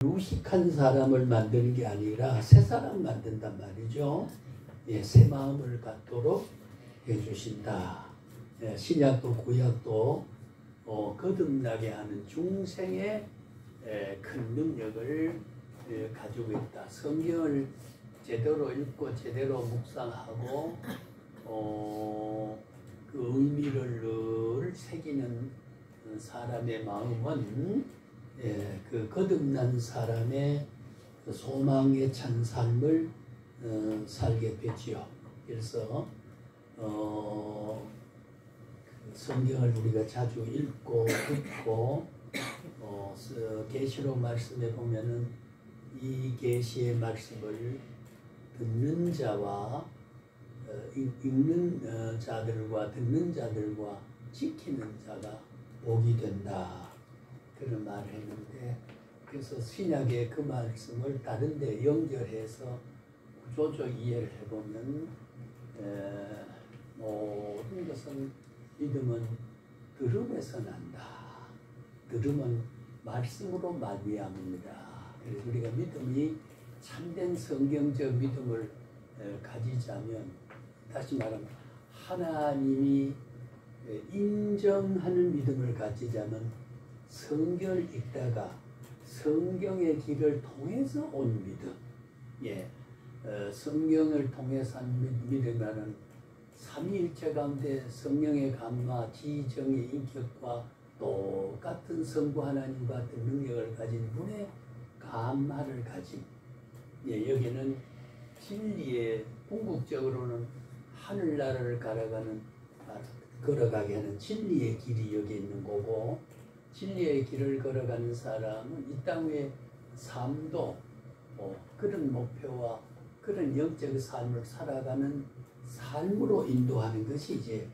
무식한 사람을 만드는 게 아니라 새 사람 만든단 말이죠. 예, 새 마음을 갖도록 해주신다. 예, 신약도 구약도 거듭나게 하는 중생의 큰 능력을 가지고 있다. 성경을 제대로 읽고 제대로 묵상하고 그 의미를 늘 새기는 사람의 마음은 그 거듭난 사람의 소망에 찬 삶을 살게 되지요. 그래서 성경을 우리가 자주 읽고 듣고 계시록 말씀에 보면은 이 계시의 말씀을 듣는 자와 읽는 자들과 듣는 자들과 지키는 자가 복이 된다. 그런 말을 했는데, 그래서 신약의 그 말씀을 다른 데 연결해서 구조적 이해를 해보면 모든 것은 믿음은 들음에서 난다. 들음은 말씀으로 말미암습니다. 그래서 우리가 믿음이 참된 성경적 믿음을 가지자면, 다시 말하면 하나님이 인정하는 믿음을 가지자면 성경을 읽다가 성경의 길을 통해서 온 믿음, 성경을 통해서 한 믿음이라는 삼위일체 가운데 성령의 감화, 지정의 인격과 똑같은 성부 하나님 같은 능력을 가진 분의 감화를 가진, 여기는 진리의 궁극적으로는 하늘나라를 걸어가게 하는 진리의 길이 여기 있는 거고, 진리의 길을 걸어가는 사람은 이 땅 위의 삶도 그런 목표와 그런 영적 삶을 살아가는 삶으로 인도하는 것이 이제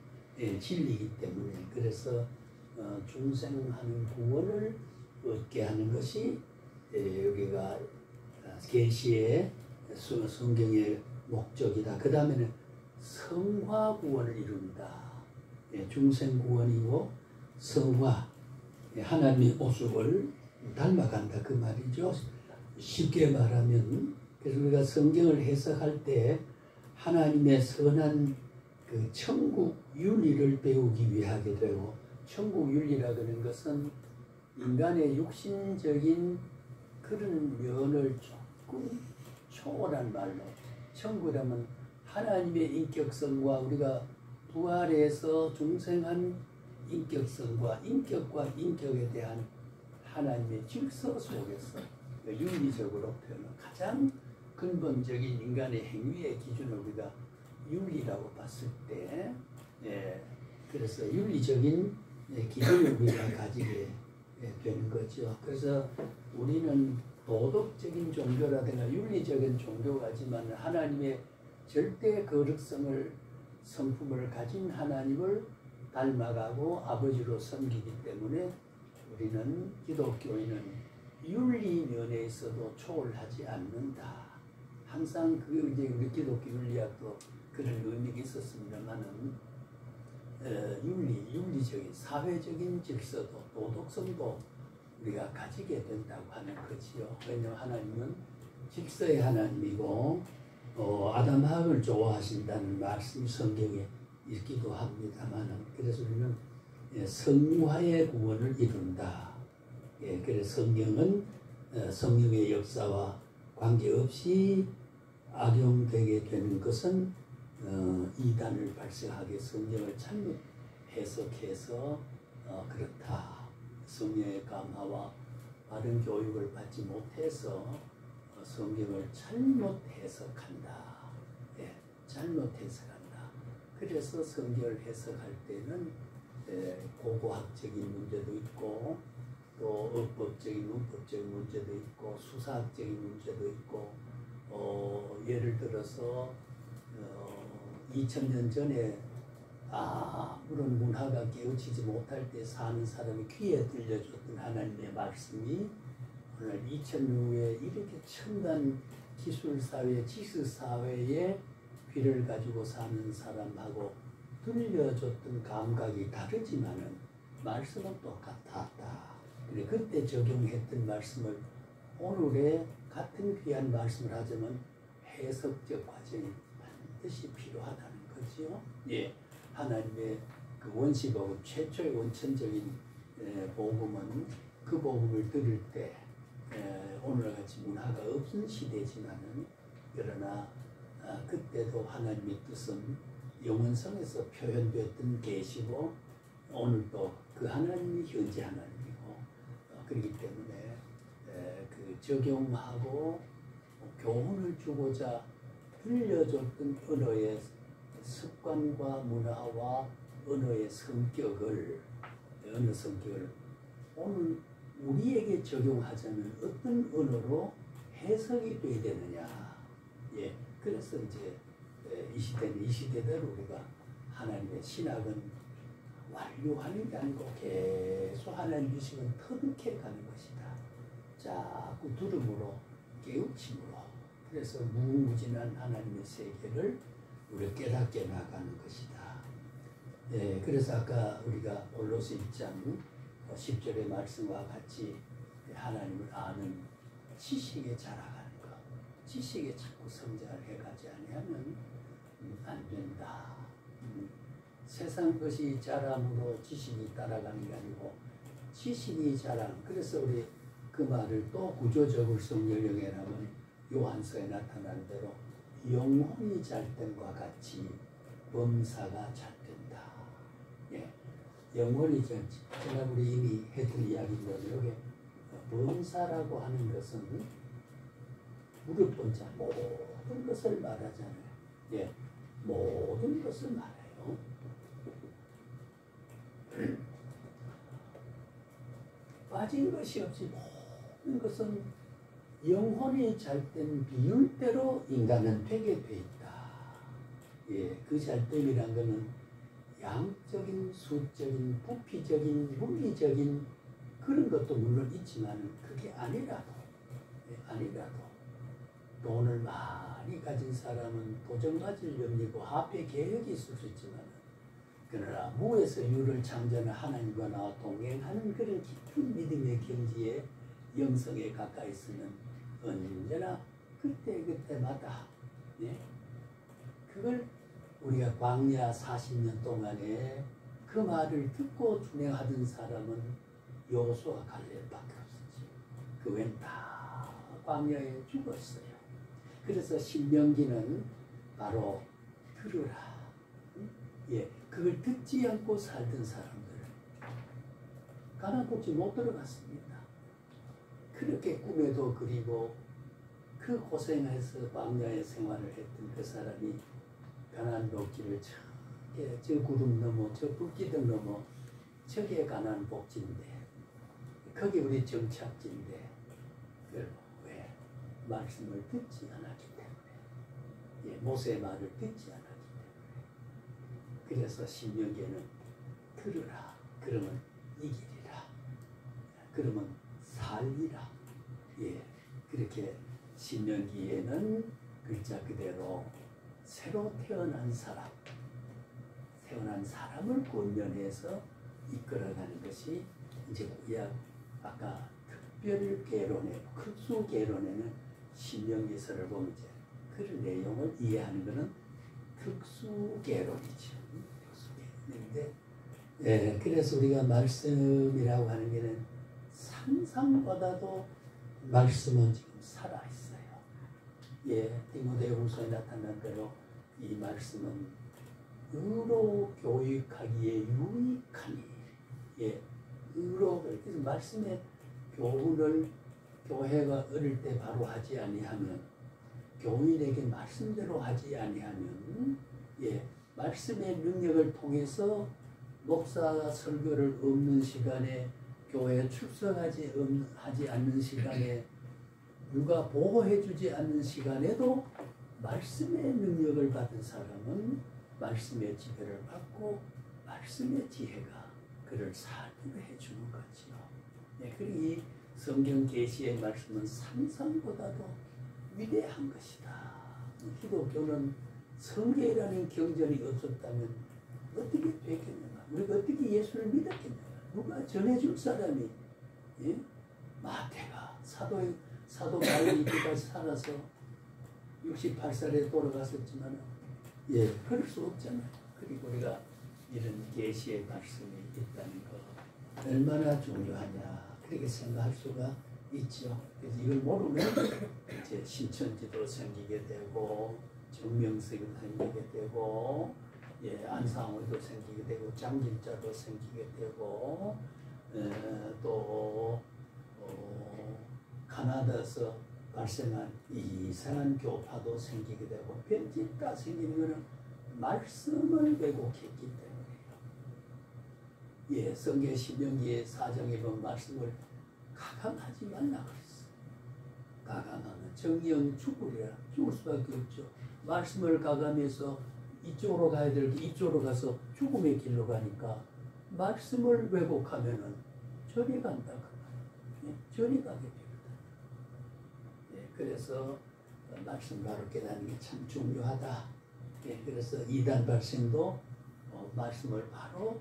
진리이기 때문에, 그래서 중생하는 구원을 얻게 하는 것이 여기가 계시의 성경의 목적이다. 그 다음에는 성화 구원을 이룬다. 중생 구원이고 성화, 하나님의 모습을 닮아간다 그 말이죠. 쉽게 말하면, 그래서 우리가 성경을 해석할 때 하나님의 선한 그 천국 윤리를 배우기 위해 하게 되고, 천국 윤리라고 하는 것은 인간의 육신적인 그런 면을 조금 초월한 말로, 천국이라면 하나님의 인격성과 우리가 부활해서 중생한 인격성과 인격과 인격에 대한 하나님의 질서 속에서 윤리적으로 표현한 가장 근본적인 인간의 행위의 기준을 우리가 윤리라고 봤을 때, 그래서 윤리적인 기준을 우리가 가지게 되는 거죠. 그래서 우리는 도덕적인 종교라든가 윤리적인 종교가지만 하나님의 절대 거룩성을 성품을 가진 하나님을 닮아가고 아버지로 섬기기 때문에 우리는 기독교인은 윤리 면에 있어도 초월하지 않는다. 항상 그 이제 우리 기독교 윤리학도 그런 의미가 있었습니다만은 윤리적인 사회적인 질서도 도덕성도 우리가 가지게 된다고 하는 거지요. 왜냐하면 하나님은 질서의 하나님이고 아담 하와를 좋아하신다는 말씀이 성경에 있기도 합니다만, 그래서 우리는 성화의 구원을 이룬다. 그래서 성경은 성령의 역사와 관계없이 악용되게 되는 것은 이단을 발생하게 성경을 잘못 해석해서 그렇다. 성령의 감화와 바른 교육을 받지 못해서 성경을 잘못 해석한다. 잘못 해석한다. 그래서 성경을 해석할 때는 고고학적인 문제도 있고, 또 어법적인 문법적인 문제도 있고, 수사학적인 문제도 있고, 예를 들어서 2000년 전에 아무런 문화가 깨우치지 못할 때 사는 사람이 귀에 들려줬던 하나님의 말씀이 오늘 2000년 후에 이렇게 첨단 기술사회, 지식사회에 귀를 가지고 사는 사람하고 들려줬던 감각이 다르지만은 말씀은 똑같았다. 그때 적용했던 말씀을 오늘의 같은 귀한 말씀을 하자면 해석적 과정이 반드시 필요하다는 거지요. 예, 하나님의 그 원시복음 최초의 원천적인 복음은 그 복음을 들을 때 오늘과 같이 문화가 없은 시대지만은 그러나 그때도 하나님의 뜻은 영원성에서 표현되었던 계시고 오늘도 그 하나님이 현재 하나님이고 그렇기 때문에 그 적용하고 교훈을 주고자 들려줬던 언어의 습관과 문화와 언어의 성격을 오늘 우리에게 적용하자면 어떤 언어로 해석이 돼야 되느냐. 예, 그래서 이제 이 시대는 이 시대대로 우리가 하나님의 신학은 완료하는 게 아니고 계속 하나님 주시면 터득해 가는 것이다. 자꾸 들음으로 깨우침으로 그래서 무궁무진한 하나님의 세계를 우리가 깨닫게 나가는 것이다. 예, 그래서 아까 우리가 골로새 1장 10절의 말씀과 같이 하나님을 아는 지식에 자라가는 것, 지식에 자꾸 성장을 해가지 아니하면 안 된다. 세상 것이 자람으로 지식이 따라가는 게 아니고 지식이 자랑. 그래서 우리 그 말을 또 구조적으로 성경에 나오면 요한서에 나타난 대로 영혼이 잘됨과 같이 범사가 잘된다. 예, 영혼이 제가 우리 이미 했던 이야기인데 여기 범사라고 하는 것은 무릇 본자 모든 것을 말하잖아요. 예, 모든 것을 말해요. 빠진 것이 없이 모든 것은 영혼이 잘된 비율대로 인간은 되게 돼 있다. 예, 그 잘됨이란 것은 양적인, 수적인, 부피적인, 물리적인 그런 것도 물론 있지만 그게 아니라도 돈을 많이 가진 사람은 도전 가질 염리고 화폐 계획이 있을 수 있지만 그러나 무에서 유를 창조하는 하나님과 나와 동행하는 그런 깊은 믿음의 경지에 영성에 가까이 있으면 언제나 그때마다 예? 그걸 우리가 광야 40년 동안에 그 말을 듣고 준행하던 사람은 여호수아 갈렙밖에 없었지. 그 외엔 다 광야에 죽었어요. 그래서 신명기는 바로 들으라. 예, 그걸 듣지 않고 살던 사람들 가나안 복지 못 들어갔습니다. 그렇게 꿈에도 그리고 그 고생해서 광야의 생활을 했던 그 사람이 가나안 복지를 저 구름 넘어 저 불기둥 넘어 저게 가나안 복지인데 거기 우리 정착지인데 왜 말씀을 듣지 않았기 때문에 예, 모세의 말을 듣지 않았기 때문에 그래서 신명기에는 들으라 그러면 이기리라 그러면 살리라 예 그렇게 신명기에는 글자 그대로 새로 태어난 사람을 권면해서 이끌어가는 것이 이제 구약 아까 특별계론에 특수계론에는 신명기서를 보면 이제 그 내용을 이해하는 것은 특수계론이죠. 특수계론인데 예, 그래서 우리가 말씀이라고 하는 게는 상상보다도 말씀은 지금 살아있어요. 예, 디모데후서에 나타난 대로 이 말씀은 의로 교육하기에 유익하니 예, 의로 그래서 말씀의 교훈을 교회가 어릴 때 바로 하지 아니하면 교인에게 말씀대로 하지 아니하면 예, 말씀의 능력을 통해서 목사 설교를 없는 시간에 교회에 출석하지 않는 시간에 누가 보호해주지 않는 시간에도 말씀의 능력을 받은 사람은 말씀의 지혜를 받고 말씀의 지혜가 그를 살게 해주는 거지요. 네, 그리고 이 성경 계시의 말씀은 상상보다도 위대한 것이다. 기독교는 성계라는 경전이 없었다면 어떻게 되겠는가? 우리가 어떻게 예수를 믿었겠는가? 누가 전해줄 사람이 예? 마태가 사도 바울이 이때까지 살아서 68살에 돌아갔었지만 예, 그럴 수 없잖아요. 그리고 우리가 이런 계시의 말씀이 있다는 거 얼마나 중요하냐 그렇게 생각할 수가 있죠. 그래서 이걸 모르면 이제 신천지도 생기게 되고 정명석도 생기게 되고 예, 안상호도 생기게 되고 장길자도 생기게 되고 또 카나다에서 발생한 이상한 교파도 생기게 되고 별짓 다 생기는 것은 말씀을 왜곡했기 때문이에요. 예, 성경 신명기의 4장에 본 말씀을 가감하지 말라 그랬어. 가감하면 정령 죽으리라. 죽을 수밖에 없죠. 말씀을 가감해서 이쪽으로 가야 될 게 이쪽으로 가서 죽음의 길로 가니까 말씀을 왜곡하면은 저리 간다 그 말이에요. 예, 저리 가게 됩니다. 예, 그래서 말씀 바로 깨닫는 게 참 중요하다. 예, 그래서 이단 발생도 말씀을 바로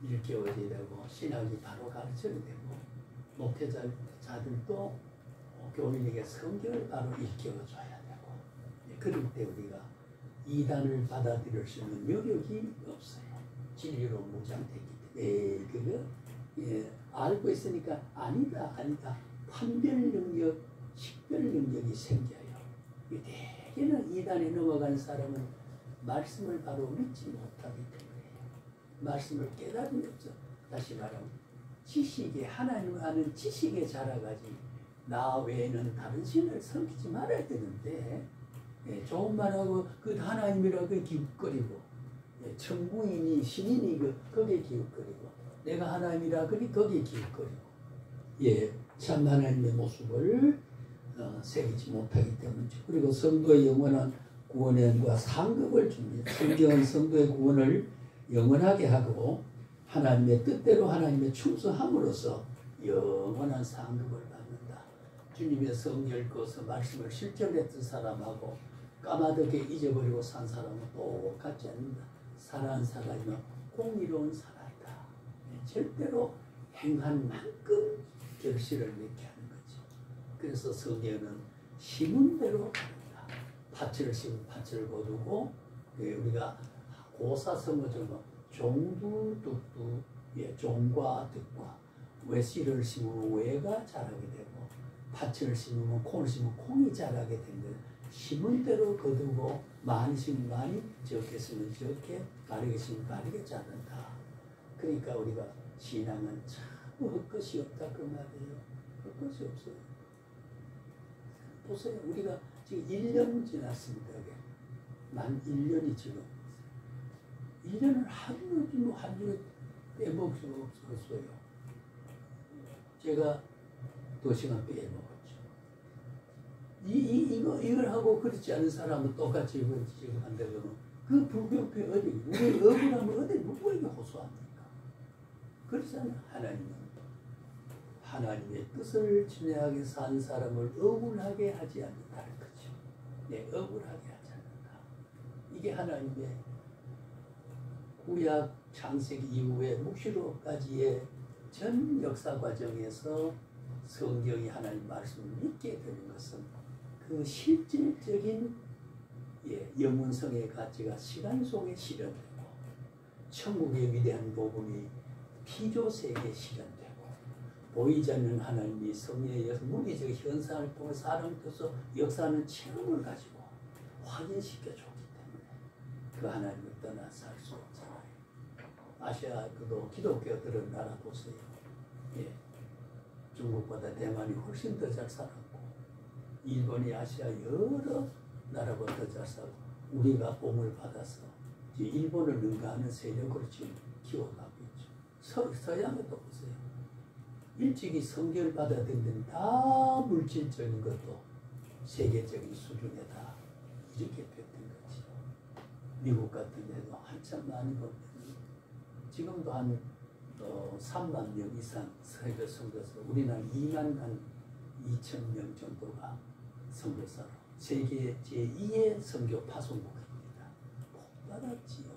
일깨워야 되고 신학이 바로 가르쳐야 되고 목회자들도 교인에게 성경을 바로 일깨워줘야 되고 예, 그럴 때 우리가 이단을 받아들일 수 있는 여력이 없어요. 진리로 무장되기 때문에 그거 예, 알고 있으니까 아니다 판별 능력, 식별 능력이 생겨요. 대개는 이단에 넘어간 사람은 말씀을 바로 믿지 못하기 때문이에요. 말씀을 깨달음이 없어. 다시 말하면 지식에 하나님을 아는 지식에 자라가지 나 외에는 다른 신을 섬기지 말아야 되는데 예, 좋은 말하고 그 하나님이라고 기웃거리고 예, 천부인이 신인이 거기에 기웃거리고 내가 하나님이라 그리 거기에 기웃거리고 예, 참 하나님의 모습을 새기지 못하기 때문이죠. 그리고 성도의 영원한 구원과 상급을 줍니다. 성경은 성도의 구원을 영원하게 하고 하나님의 뜻대로 하나님의 충성함으로써 영원한 상급을 받는다. 주님의 성결 거서 말씀을 실천했던 사람하고 까마득게 잊어버리고 산 사람은 똑같지 않는다. 살아난 사람이면 공의로운 사람이다. 절대로 행한 만큼 결실을 맺게 하는 거죠. 그래서 성경은 심은 대로 가는다. 밭을 심은 밭을 거두고 우리가 고사성어처럼 종두 뚝두 예, 종과 득과 외씨를 심으면 외가 자라게 되고 밭을 심으면 콩을 심으면 콩이 자라게 된 거예요. 심은 대로 거두고 많이 심으면 많이 적게 심으면 적게 바르게 심으면 바르게 자란다. 그러니까 우리가 신앙은 참 헛것이 없다 그 말이에요. 헛것이 없어요. 보세요. 우리가 지금 1년 지났습니다. 만 1년이 지금 1년을 한 주에 빼먹을 수가 없었어요. 제가 2시간 빼먹었죠. 이걸 하고 그렇지 않은 사람은 똑같이 지금 한다면 그 불교표 어디 우리 억울하면 어디 누구에게 호소합니까? 그렇잖아요. 하나님의 뜻을 진행하게 산 사람을 억울하게 하지 않는다는 거죠. 네, 억울하게 하지 않는다. 이게 하나님의 구약 창세기 이후에 묵시로까지의 전 역사 과정에서 성경이 하나님 말씀을 믿게 되는 것은 그 실질적인 영혼성의 가치가 시간 속에 실현되고 천국의 위대한 복음이 피조세계에 실현되고 보이지 않는 하나님이 성령에 의해서 물리적 현상을 통해 사람을 통해서 역사하는 체험을 가지고 확인시켜줬기 때문에 그 하나님을 떠나 살 수 없잖아요. 아시아 그도 기독교들은 나라 보세요. 예. 중국보다 대만이 훨씬 더 잘 살았고 일본이 아시아 여러 나라보다 더 잘 살고 우리가 복을 받아서 일본을 능가하는 세력으로 지금 키워가고 있죠. 서양에도 보세요. 일찍이 성결 받아들인 데는 다 물질적인 것도 세계적인 수준에 다 이렇게 됐던 거죠. 미국 같은 데도 한참 많이 보면 지금도 한 3만 명 이상 세계 선교사, 우리나라 2만 한 2천 명 정도가 선교사로 세계 제2의 선교 파송국입니다. 복 받았지요.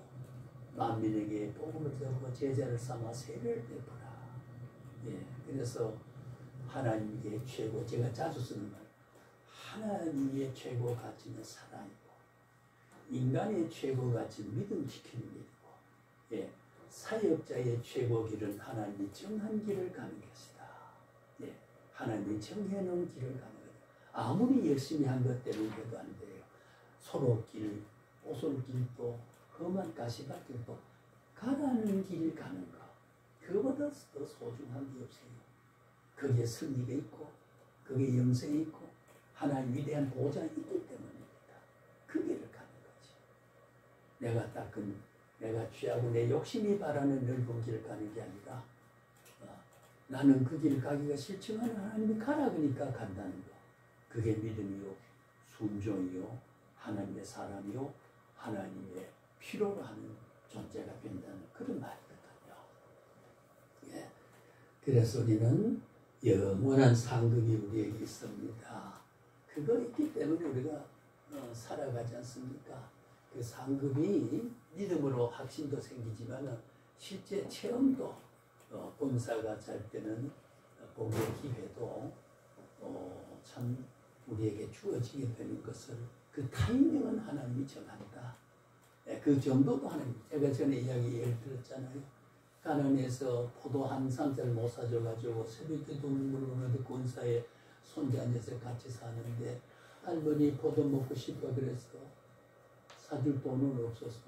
만민에게 복음을 전하고 제자를 삼아 세례를 베푸라. 예, 그래서 하나님께 최고 제가 자주 쓰는 말, 하나님의 최고 가치는 사랑이고 인간의 최고 가치는 믿음 지키는 길이고 예, 사역자의 최고 길은 하나님이 정한 길을 가는 것이다. 예, 하나님이 정해놓은 길을 가는 거다. 아무리 열심히 한 것 때문에 해도 안 돼요. 소로길, 오솔길도 험한 가시밭길도 가라는 길 가는 거 그보다 더 소중한 게 없어요. 거기에 승리가 있고 거기에 영생이 있고 하나님 위대한 보장이 있기 때문입니다. 그 길을 가는 거지. 내가 닦은 내가 취하고 내 욕심이 바라는 넓은 길을 가는 게 아니라 나는 그 길을 가기가 싫지만 하나님이 가라 그러니까 간다는 거. 그게 믿음이요 순종이요 하나님의 사람이요 하나님의 필요로 하는 존재가 된다는 그런 말이거든요. 예. 그래서 우리는 영원한 상급이 우리에게 있습니다. 그거 있기 때문에 우리가 살아가지 않습니까? 그 상급이 믿음으로 확신도 생기지만 실제 체험도 본사가 잘 때는 복의 기회도 참 우리에게 주어지게 되는 것을 그 타이밍은 하나님이 정한다. 그 정도도 하나님. 제가 전에 이야기 예를 들었잖아요. 가난해서 포도 한 상자를 못 사줘가지고 새벽에도 눈물을 흘리는 권사에 손자 앉아서 같이 사는데 할머니 포도 먹고 싶어 그래서 사줄 돈은 없어서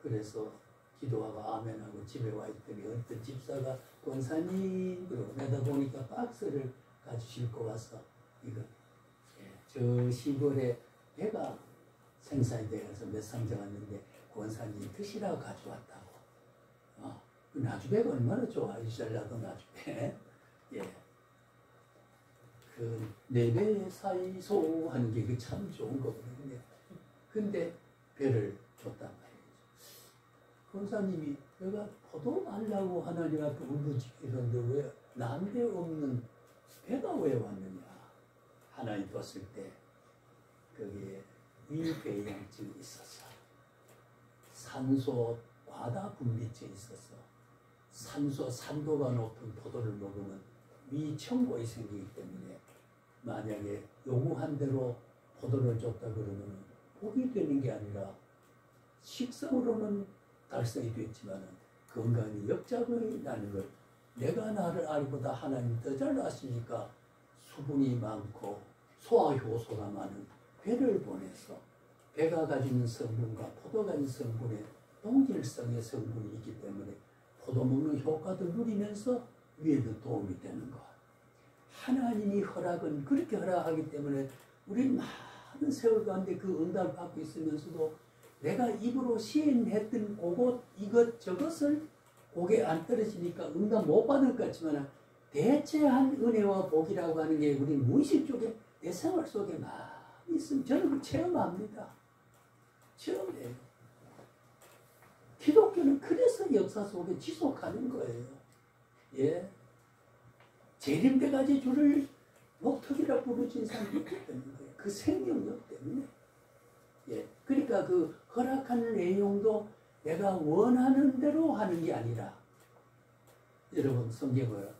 그래서 기도하고 아멘하고 집에 와 있더니 어떤 집사가 권사님 그러고 내다보니까 박스를 가지고 싣고 와서 이거 저 시골에 배가 생산이 되어서 몇 상자 왔는데 권사님 드시라고 가져왔다고. 그 나주배가 얼마나 좋아 이스라엘도 나주배. 예. 그 네 배 사이소 하는 게 참 좋은 거거든요. 근데 배를 줬단 말이에요. 권사님이 내가 포도 말라고 하나님 앞에 울부짖기는데 왜 남대없는 배가 왜 왔느냐. 하나님 봤을 때 거기에 위궤양증이 있었어. 산소 과다 분비증이 있었어. 산도가 높은 포도를 먹으면 위청고이 생기기 때문에 만약에 요구한 대로 포도를 줬다 그러면 복이 되는 게 아니라 식성으로는 달성이 됐지만 건강에 역작이 나는 걸 내가 나를 알보다 하나님 더 잘 아시니까 수분이 많고 소화효소가 많은 배를 보내서 배가 가지는 성분과 포도가 가진 성분의 동질성의 성분이 있기 때문에 포도 먹는 효과도 누리면서 위에도 도움이 되는 것. 하나님이 허락은 그렇게 허락하기 때문에 우리는 많은 세월 가운데 그 응답을 받고 있으면서도 내가 입으로 시인했던 그것 이것저것을 고개 안 떨어지니까 응답 못 받을 것 같지만 대체한 은혜와 복이라고 하는 게 우리 무의식 쪽에 내 생활 속에 많이 있으면 저는 그 체험합니다. 체험해요. 기독교는 그래서 역사 속에 지속하는 거예요. 예. 재림때까지 주를 목턱이라 부르신 사람이 있기 때문에 그 생명력 때문에. 예. 그러니까 그 허락하는 내용도 내가 원하는 대로 하는 게 아니라 여러분 성경을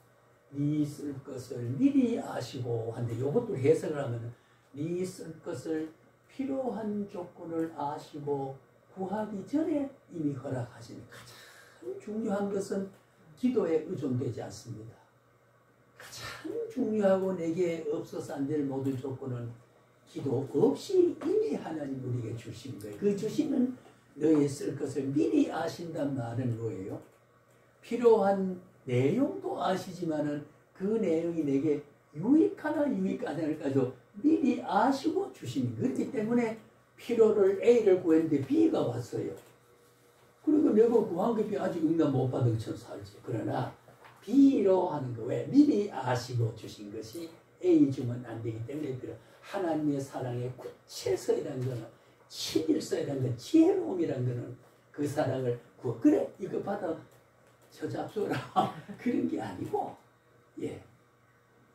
네 쓸 것을 미리 아시고 한데 이것도 해석을 하면 네 쓸 것을 필요한 조건을 아시고 구하기 전에 이미 허락하시니 가장 중요한 것은 기도에 의존되지 않습니다. 가장 중요하고 내게 없어서 안 될 모든 조건은 기도 없이 이미 하나님 우리에게 주신 거예요. 그 주시는 너희 쓸 것을 미리 아신단 말은 뭐예요? 필요한 내용도 아시지만은 그 내용이 내게 유익하나 유익하지 않을까도 미리 아시고 주시는 거예요. 그렇기 때문에 필요를 A를 구했는데 B가 왔어요. 그리고 내가 구한 게 B 아직 응답 못 받은 것처럼 살지. 그러나 B로 하는 거 왜? 미리 아시고 주신 것이 A 주면 안 되기 때문에 하나님의 사랑의 구체서이라는 거는 친일서이라는 건 지혜로움이라는 거는 그 사랑을 구워. 그래 이거 받아 저 잡숴라 그런 게 아니고 예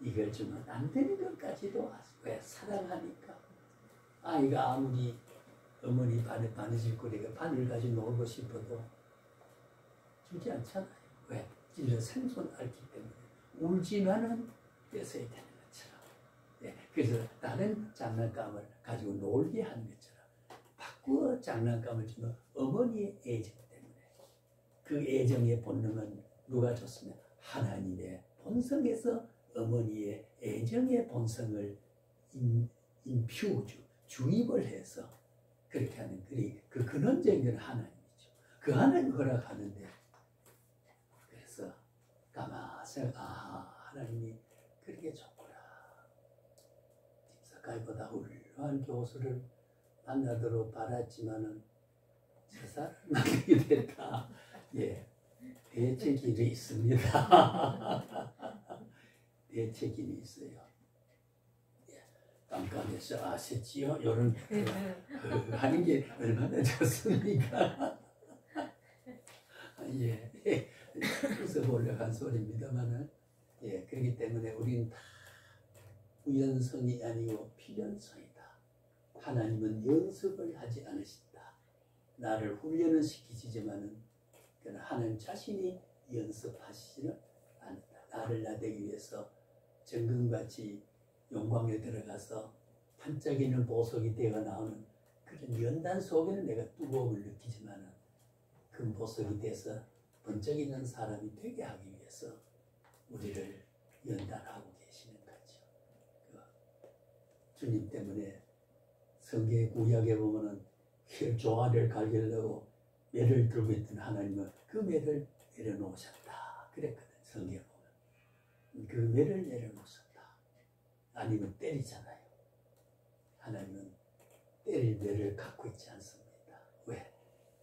이걸 주면 안 되는 것까지도 왜 사랑하니까 아이가 아무리 어머니 바느질 거리가 바늘 가지고 놀고 싶어도 주지 않잖아요. 왜? 찔러 생존 앓기 때문에 울지만은 뺏어야 되는 것처럼 예, 그래서 다른 장난감을 가지고 놀게 하는 것처럼 바꾸어 장난감을 주는 어머니의 애정 때문에 그 애정의 본능은 누가 줬으면 하나님의 본성에서 어머니의 애정의 본성을 주입을 해서 그렇게 하는 그 근원적인 건 하나님이죠. 그 하나님 허락하는데 그래서 가만히 하나님이 그렇게 좋구나. 김사카이보다 훌륭한 교수를 만나도록 바랐지만은 제사를 맡기게 됐다. 예, 대책이 있습니다. 대책이 있어요. 예, 깜깜해서 아셨지요? 이런 하는 게 얼마나 좋습니까? 예, 그래서 몰래 한 소리입니다만은 예, 그렇기 때문에 우리는 다 우연성이 아니고 필연성이다. 하나님은 연습을 하지 않으신다. 나를 훈련을 시키시지만은 하나님 자신이 연습하시지는 않는다. 나를 나대기 위해서 정금같이 영광에 들어가서 반짝이는 보석이 되어 나오는 그런 연단 속에는 내가 뜨거움을 느끼지만은 그 보석이 돼서 번쩍이는 사람이 되게 하기 위해서 우리를 연단하고 계시는 거죠. 주님 때문에 성경 구약에 보면은 조화를 갈기려고 매를 들고 있던 하나님은 그 매를 내려놓으셨다. 그랬거든. 성경에 보면 그 매를 내려놓으셨다. 아니면 때리잖아요. 하나님은 때릴 매를 갖고 있지 않습니다. 왜?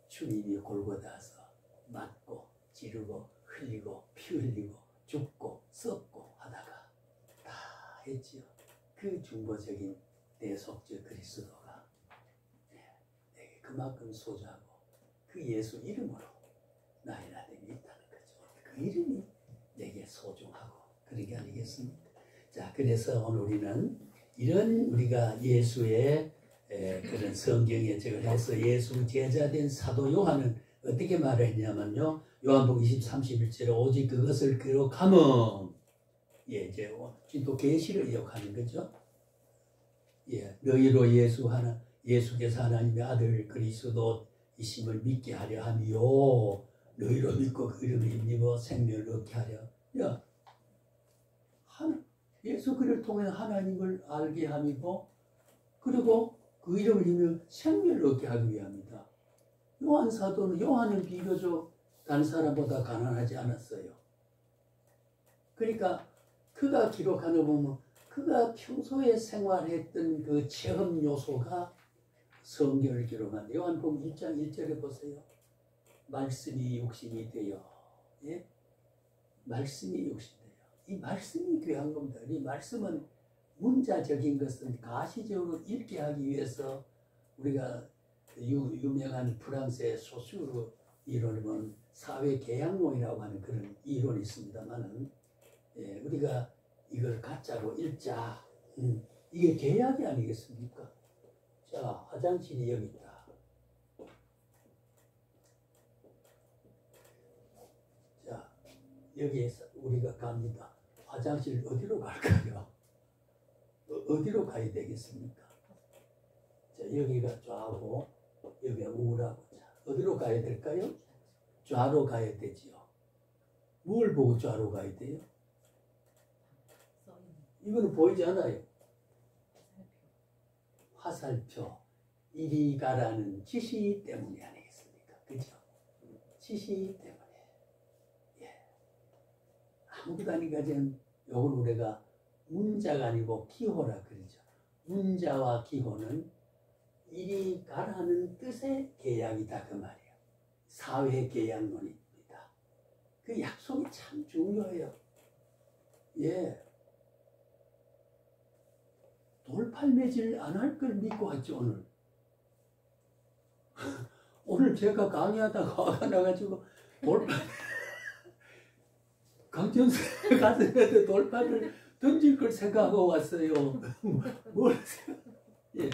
주님이 골고다서 맞고 찌르고 흘리고 피 흘리고 죽고 썩고 하다가 다 했지요. 그 중보적인 대속죄 그리스도가 내게 그만큼 소중하고 그 예수 이름으로 나의 나됨이 있다는 거죠. 그 이름이 내게 소중하고 그런 게 아니겠습니까? 자, 그래서 오늘 우리는 이런 우리가 예수의 그런 성경에 적을 해서 예수 제자된 사도 요한은 어떻게 말했냐면요. 요한복음 20:31절에 오직 그것을 기록하면 예, 이제 또 계시를 기억하는 거죠. 예, 너희로 예수께서 하나님의 아들 그리스도이심을 믿게 하려 함이요. 너희로 믿고 그 이름을 힘입어 생명을 얻게 하려. 야, 예수 그를 통해 하나님을 알게 함이고 그리고 그 이름을 힘입어 생명을 얻게 하기 위함이다. 요한 사도는 요한은 비교적 다른 사람보다 가난하지 않았어요. 그러니까 그가 기록하는 거 보면 그가 평소에 생활했던 그 체험 요소가 성경을 기록한 요한복음 1장 1절에 보세요. 말씀이 육신이 되어 예? 말씀이 육신이 되어 이 말씀이 귀한 겁니다. 이 말씀은 문자적인 것은 가시적으로 읽게 하기 위해서 우리가 유명한 프랑스의 소수로 이론을 보면 사회 계약론이라고 하는 그런 이론이 있습니다만은 예, 우리가 이걸 가짜로 읽자. 이게 계약이 아니겠습니까? 자, 화장실이 여기 있다. 자, 여기에서 우리가 갑니다. 화장실 어디로 갈까요? 어디로 가야 되겠습니까? 자, 여기가 좌고 여기가 우라고. 자, 어디로 가야 될까요? 좌로 가야 되지요. 뭘 보고 좌로 가야 돼요? 이거는 보이지 않아요. 화살표. 이리 가라는 지시 때문이 아니겠습니까? 그죠? 지시 때문에. 예. 아무것도 아니까 지금 요걸 우리가 문자가 아니고 기호라 그러죠. 문자와 기호는 이리 가라는 뜻의 계약이다 그 말이에요. 사회 계약론입니다. 그 약속이 참 중요해요. 예. 돌팔매질 안 할 걸 믿고 왔죠 오늘. 오늘 제가 강의하다가 화가 나가지고 강전수에 가서 돌팔을 던질 걸 생각하고 왔어요. 뭘 예.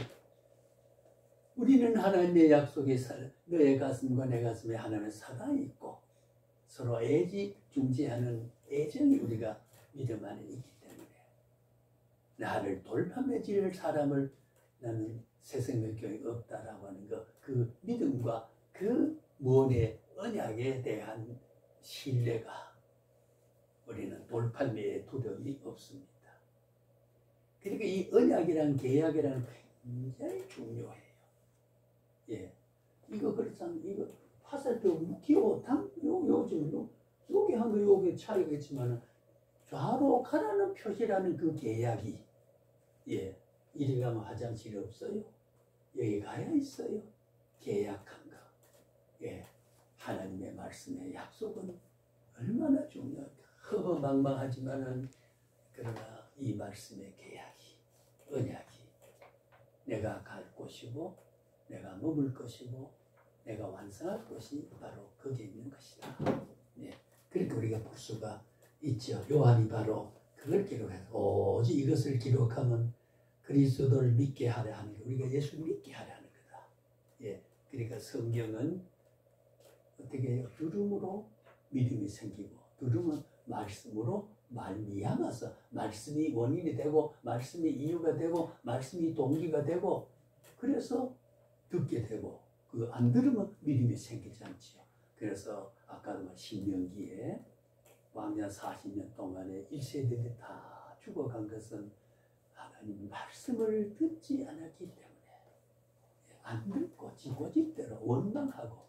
우리는 하나님의 약속에 너의 가슴과 내 가슴에 하나님의 사랑이 있고 서로 애지중지하는 애정이 우리가 믿음 안에 있기 때문에 나를 돌파매질 사람을 나는 새생명교회가 없다라고 하는 그 믿음과 그 무언의 언약에 대한 신뢰가 우리는 돌팔매의 두려움이 없습니다. 그러니까 이 언약이란 계약이란 굉장히 중요해요. 예, 이거 그렇잖아요. 이거 화살표 기호 요즘 여기 한 거 여기 차이가 있지만 좌로 가라는 표시라는 그 계약이 예, 이리 가면 화장실이 없어요. 여기 가야 있어요. 계약한 거. 예, 하나님의 말씀의 약속은 얼마나 중요할까. 허허망망하지만은 그러나 이 말씀의 계약이 언약이 내가 갈 곳이고 내가 머물 것이고 내가 완성할 것이 바로 거기에 있는 것이다. 예, 그러니까 우리가 볼 수가 있죠. 요한이 바로 그걸 기록해서 오직 이것을 기록하면 그리스도를 믿게 하려 하는 게 우리가 예수 믿게 하려 하는 거다. 예, 그러니까 성경은 어떻게 해요? 들음으로 믿음이 생기고 들음은 말씀으로 말미암아서 말씀이 원인이 되고 말씀이 이유가 되고 말씀이 동기가 되고 그래서 듣게 되고 그 안 들으면 믿음이 생기지 않지요. 그래서 아까도 신명기에 광야 40년 동안에 1세들이 다 죽어간 것은 하나님 말씀을 듣지 않았기 때문에 안 듣고 지고집대로 원망하고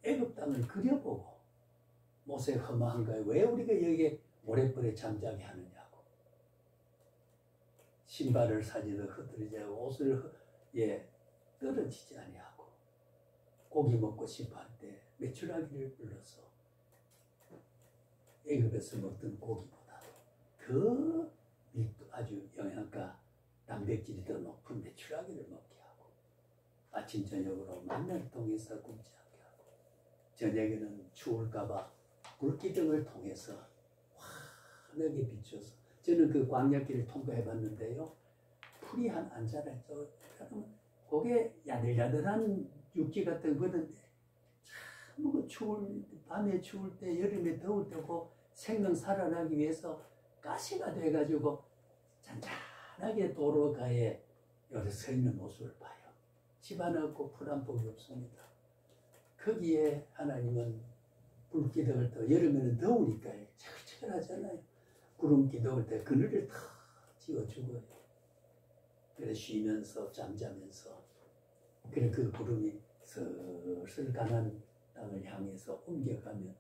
애굽 땅을 그려보고 모세 허망한가요? 왜 우리가 여기에 모래벌에 잠자게 하느냐고 신발을 사지도 흩어지지 않고 옷을 떨어지지 아니하고 고기 먹고 싶어 할 때 메추라기를 불러서 애굽에서 먹던 고기보다도 더 아주 영양가 단백질이 더 높은 메추라기를 먹게 하고 아침 저녁으로 만나를 통해서 굶지 않게 하고 저녁에는 추울까봐 불기둥을 통해서 환하게 비춰서 저는 그 광야길을 통과해 봤는데요. 풀이 안 자라죠. 그러면 그게 야들야들한 육지 같은 거는데 참 그 추울 밤에 추울 때 여름에 더울 때고 생명 살아나기 위해서 가시가 돼가지고 잔잔하게 도로가에 여기 서 있는 모습을 봐요. 집 하나 없고 풀 한 폭이 없습니다. 거기에 하나님은 불기둥을 더 여름에는 더우니까 차글차글하잖아요. 구름 기둥을 때 그늘을 다 지어주고요. 그래 쉬면서 잠자면서 그래 그 구름이 슬슬 가난 땅을 향해서 옮겨가면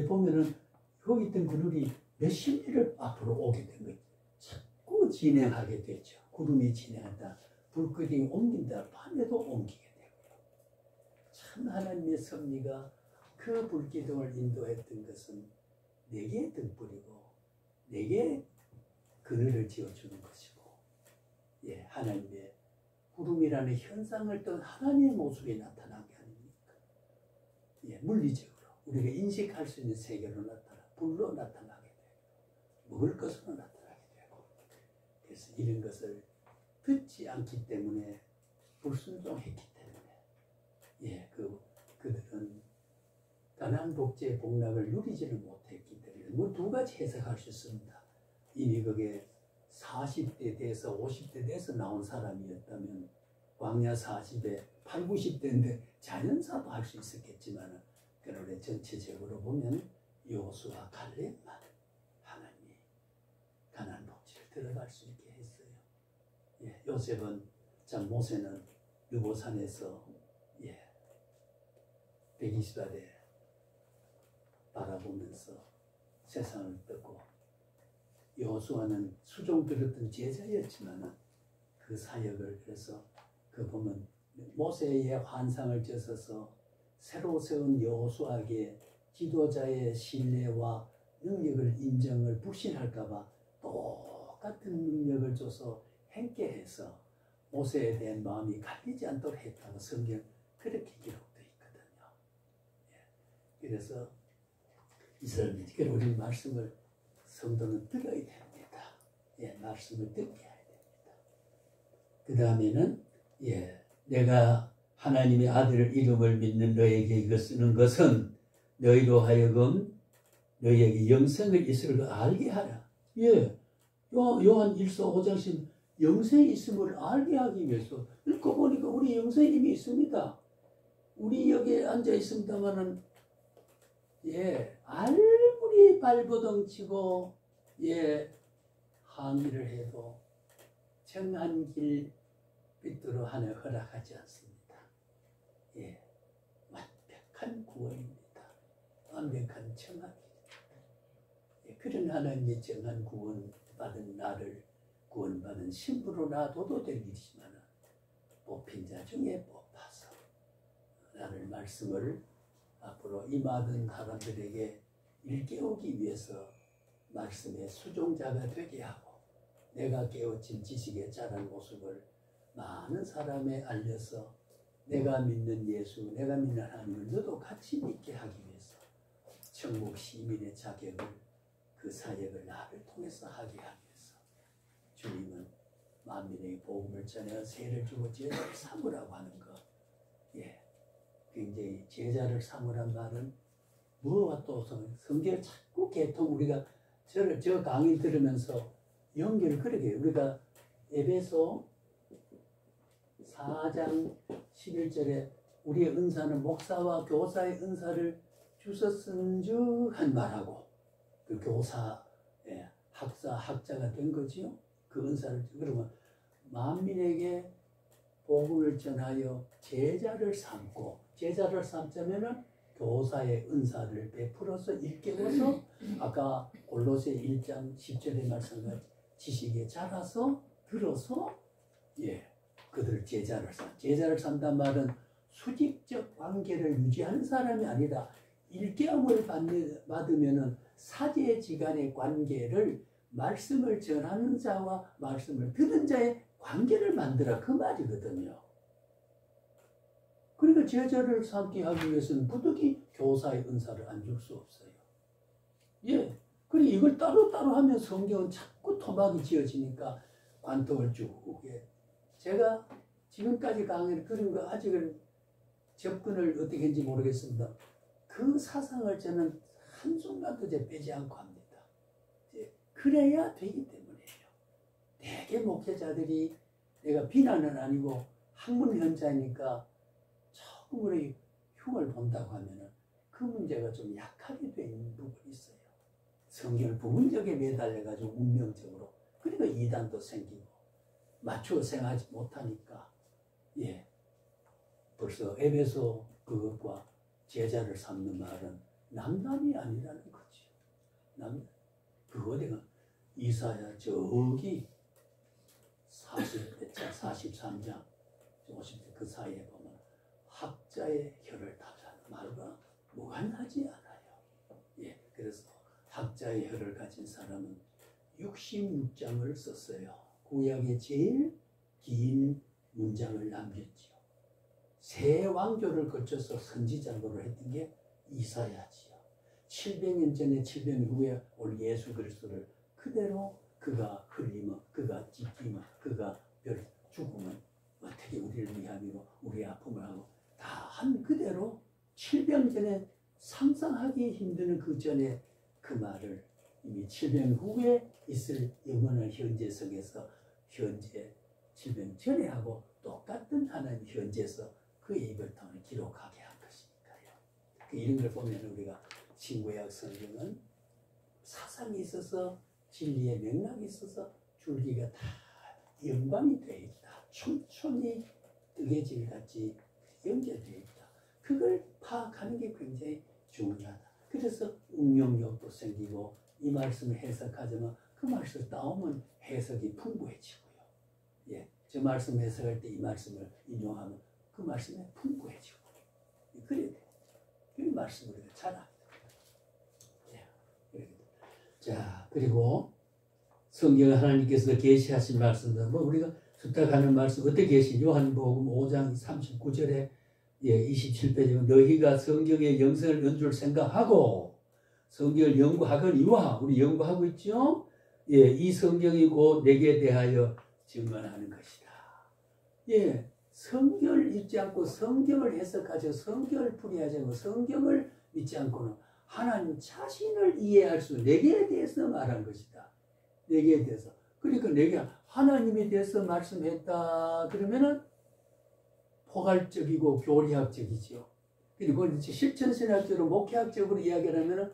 보면은 거기 있던 그늘이 몇십 리를 앞으로 오게 된 거죠. 자꾸 진행하게 되죠. 구름이 진행한다. 불기둥이 옮긴다. 밤에도 옮기게 되고요. 참 하나님의 섭리가 그 불기둥을 인도했던 것은 내게 등불이고 내게 그늘을 지어주는 것이고 예, 하나님의 구름이라는 현상을 떤 하나님의 모습이 나타나게 아닙니까? 예, 물리적으로 우리가 인식할 수 있는 세계로 나타나 불로 나타나게 되고 먹을 것으로 나타나게 되고 그래서 이런 것을 듣지 않기 때문에 불순종했기 때문에 예, 그들은 가나안 복지의 복락을 누리지를 못했기 때문에 뭐 두 가지 해석할 수 있습니다. 이미 그게 40대 돼서 50대 돼서 나온 사람이었다면 광야 40에 8, 90대인데 자연사도 할 수 있었겠지만 그런데 전체적으로 보면 여호수아 갈렙만 하나님이 가나안 복지를 들어갈 수 있게 했어요. 예, 요셉은 참 모세는 느보산에서 120달에 바라보면서 세상을 떴고 여호수아는 수종 들었던 제자였지만 그 사역을 그래서 그 보면 모세의 환상을 져서서 새로 세운 여호수아에게 지도자의 신뢰와 능력을 인정을 불신할까봐 똑같은 능력을 줘서 행케 해서 모세에 대한 마음이 갈리지 않도록 했다고 성경 그렇게 기록되어 있거든요. 예. 그래서 이스라엘 우리 말씀을 성도는 들어야 됩니다. 예, 말씀을 듣게 해야 됩니다. 그 다음에는 내가 하나님의 아들 이름을 믿는 너에게 이거 쓰는 것은 너희로 하여금 너희에게 영생을 있을 걸 알게 하라. 예, 요한 1서 5장씩 영생이 있음을 알게 하기 위해서 읽어보니까 우리 영생이 이미 있습니다. 우리 여기에 앉아 있습니다마는 아무리 발버둥 치고 항의를 해도 정한 길 삐뚤어 하나 허락하지 않습니다. 완벽한 구원입니다. 완벽한 정한 길. 그런 하나님의 정한 구원받은 나를 구원받은 신부로 놔둬도 될 일이지만 뽑힌 자 중에 뽑아서 나를 말씀을 앞으로 이 많은 사람들에게 일깨우기 위해서 말씀의 수종자가 되게 하고 내가 깨우친 지식에 자란 모습을 많은 사람에 알려서 내가 믿는 예수, 내가 믿는 하나님을 너도 같이 믿게 하기 위해서 천국 시민의 자격을 그 사역을 나를 통해서 하게 하기 위해서 주님은 만민에게 복음을 전해 세를 주고 제자를 삼으라고 하는 것. 굉장히 제자를 삼으란 말은 무엇과 또 성경을 자꾸 개통 우리가 저 강의 들으면서 연결을 그렇게 해요. 우리가 에베소 4장 11절에 우리의 은사는 목사와 교사의 은사를 주셨은즉 말하고 그 교사 학자가 된 거지요. 그 은사를 그러면 만민에게 복음을 전하여 제자를 삼고 제자를 삼자면은 교사의 은사를 베풀어서 일깨워서 아까 골로새 1장 10절의 말씀과 지식에 자라서 들어서 그들 제자를 삼단 말은 수직적 관계를 유지하는 사람이 아니라 일깨움을 받으면은 사제지간의 관계를 말씀을 전하는 자와 말씀을 들은 자의 관계를 만들어 그 말이거든요. 그러니까 제자를 삼게 하기 위해서는 부득이 교사의 은사를 안 줄 수 없어요. 그리고 이걸 따로따로 하면 성경은 자꾸 토막이 지어지니까 관통을 쭉 제가 지금까지 강의를 그런 거 아직은 접근을 어떻게 했는지 모르겠습니다. 그 사상을 저는 한순간도 빼지 않고 합니다. 그래야 되기 때문이에요. 대개 목회자들이 내가 비난은 아니고 학문 현자니까 조금의 흉을 본다고 하면 그 문제가 좀 약하게 돼 있는 부분이 있어요. 성경을 부분적에 매달려가지고 운명적으로 그러니까 이단도 생기고 맞추어 생각하지 못하니까 벌써 에베소 그것과 제자를 삼는 말은 남남이 아니라는 거죠. 그 어디가 이사야 저기 43장 50절 그 사이에 보면 학자의 혀를 타자는 말과 무관하지 않아요. 그래서 학자의 혀를 가진 사람은 66장을 썼어요. 구약의 제일 긴 문장을 남겼지요. 세 왕조를 거쳐서 선지자로 했던 게 이사야지요. 700년 전에 700년 후에 올 예수 그리스도를 그대로 그가 흘리며 그가 찢기며 그가 죽으면 어떻게 우리를 위함이고 우리의 아픔을 하고 다 한 그대로 700년 전에 상상하기 힘드는 그 전에 그 말을 이미 700년 후에 있을 영원한 현재성에서 현재 700년 전에 하고 똑같은 하나님 현재에서 그 입을 통해 기록하게 한 것이니까요. 이런 걸 보면 우리가 신구약 성경은 사상이 있어서 진리의 맥락이 있어서 줄기가 다 연관이 되어 있다. 촘촘히 뜨개질같이 연결되어 있다. 그걸 파악하는 게 굉장히 중요하다. 그래서 응용력도 생기고 이 말씀을 해석하자면 그 말씀을 따오면 해석이 풍부해지고요. 저 말씀 해석할 때 이 말씀을 인용하면 그 말씀이 풍부해지고 그래야 돼요. 그 말씀을 우리가 잘 합니다. 자, 그리고 성경을 하나님께서 계시하신 말씀들, 우리가 수탁하는 말씀 어떻게 계신 요한복음 5장 39절에 27페이지 너희가 성경의 영성을 연줄 생각하고 성경을 연구하거니와 우리 연구하고 있죠. 이 성경이 곧 내게 대하여 증언하는 것이다. 성경을 읽지 않고 성경을 해석하지 성경을 풀이하지 않고 성경을 믿지 않고는 하나님 자신을 이해할 수 내게 대해서 말한 것이다. 내게 대해서 그러니까 내가 하나님에 대해서 말씀했다 그러면은 포괄적이고 교리학적이지요. 그리고 이제 실천신학적으로 목회학적으로 이야기를 하면은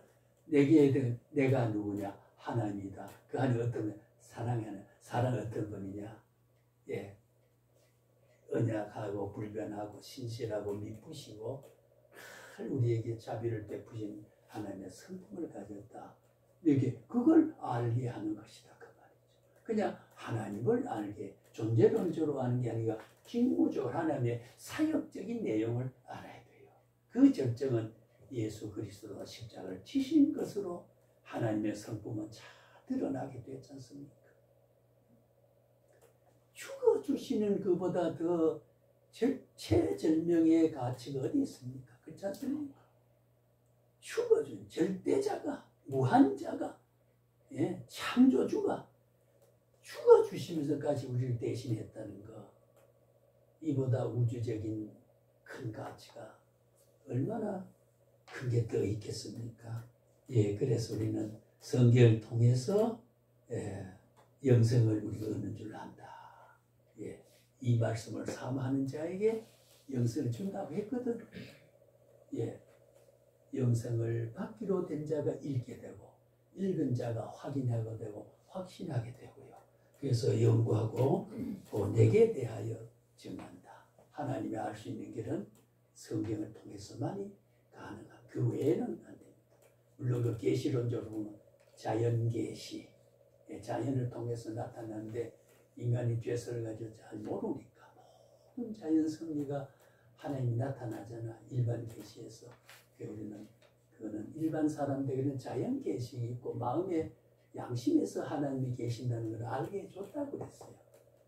내가 누구냐? 하나님이다. 그 안에 어떤 사랑하는 사랑 어떤 분이냐? 예, 언약하고 불변하고 신실하고 미쁘시고 우리에게 자비를 베푸신 하나님의 성품을 가졌다. 이게 그걸 알게 하는 것이다 그 말이죠. 그냥 하나님을 알게 존재론적으로 아는 게 아니라 직무적으로 하나님의 사역적인 내용을 알아야 돼요. 그 절정은 예수 그리스도가 십자가를 지신 것으로 하나님의 성품은 잘 드러나게 되지 않습니까? 죽어주시는 그보다 더 최절명의 가치가 어디 있습니까? 그렇지 않습니까? 죽어준 절대자가 무한자가 예, 창조주가 죽어주시면서까지 우리를 대신했다는 거, 이보다 우주적인 큰 가치가 얼마나 큰 게 더 있겠습니까? 예, 그래서 우리는 성경을 통해서 영생을 우리가 얻는 줄 안다. 예, 이 말씀을 사모하는 자에게 영생을 준다고 했거든. 예, 영생을 받기로 된 자가 읽게 되고, 읽은 자가 확인하게 되고, 확신하게 되고요. 그래서 연구하고 또 내게 대하여 증한다. 하나님이 알 수 있는 길은 성경을 통해서만이 가능한. 그 외에는 안 됩니다. 물론 그 계시론적으로 보면 자연계시, 자연을 통해서 나타나는데 인간이 죄성을 가지고 잘 모르니까 모든 자연 섭리가 하나님이 나타나잖아. 일반 계시에서. 우리는 그거는 일반 사람들에게는 자연 계시가 있고 마음의 양심에서 하나님이 계신다는 걸 알게 해줬다고 그랬어요.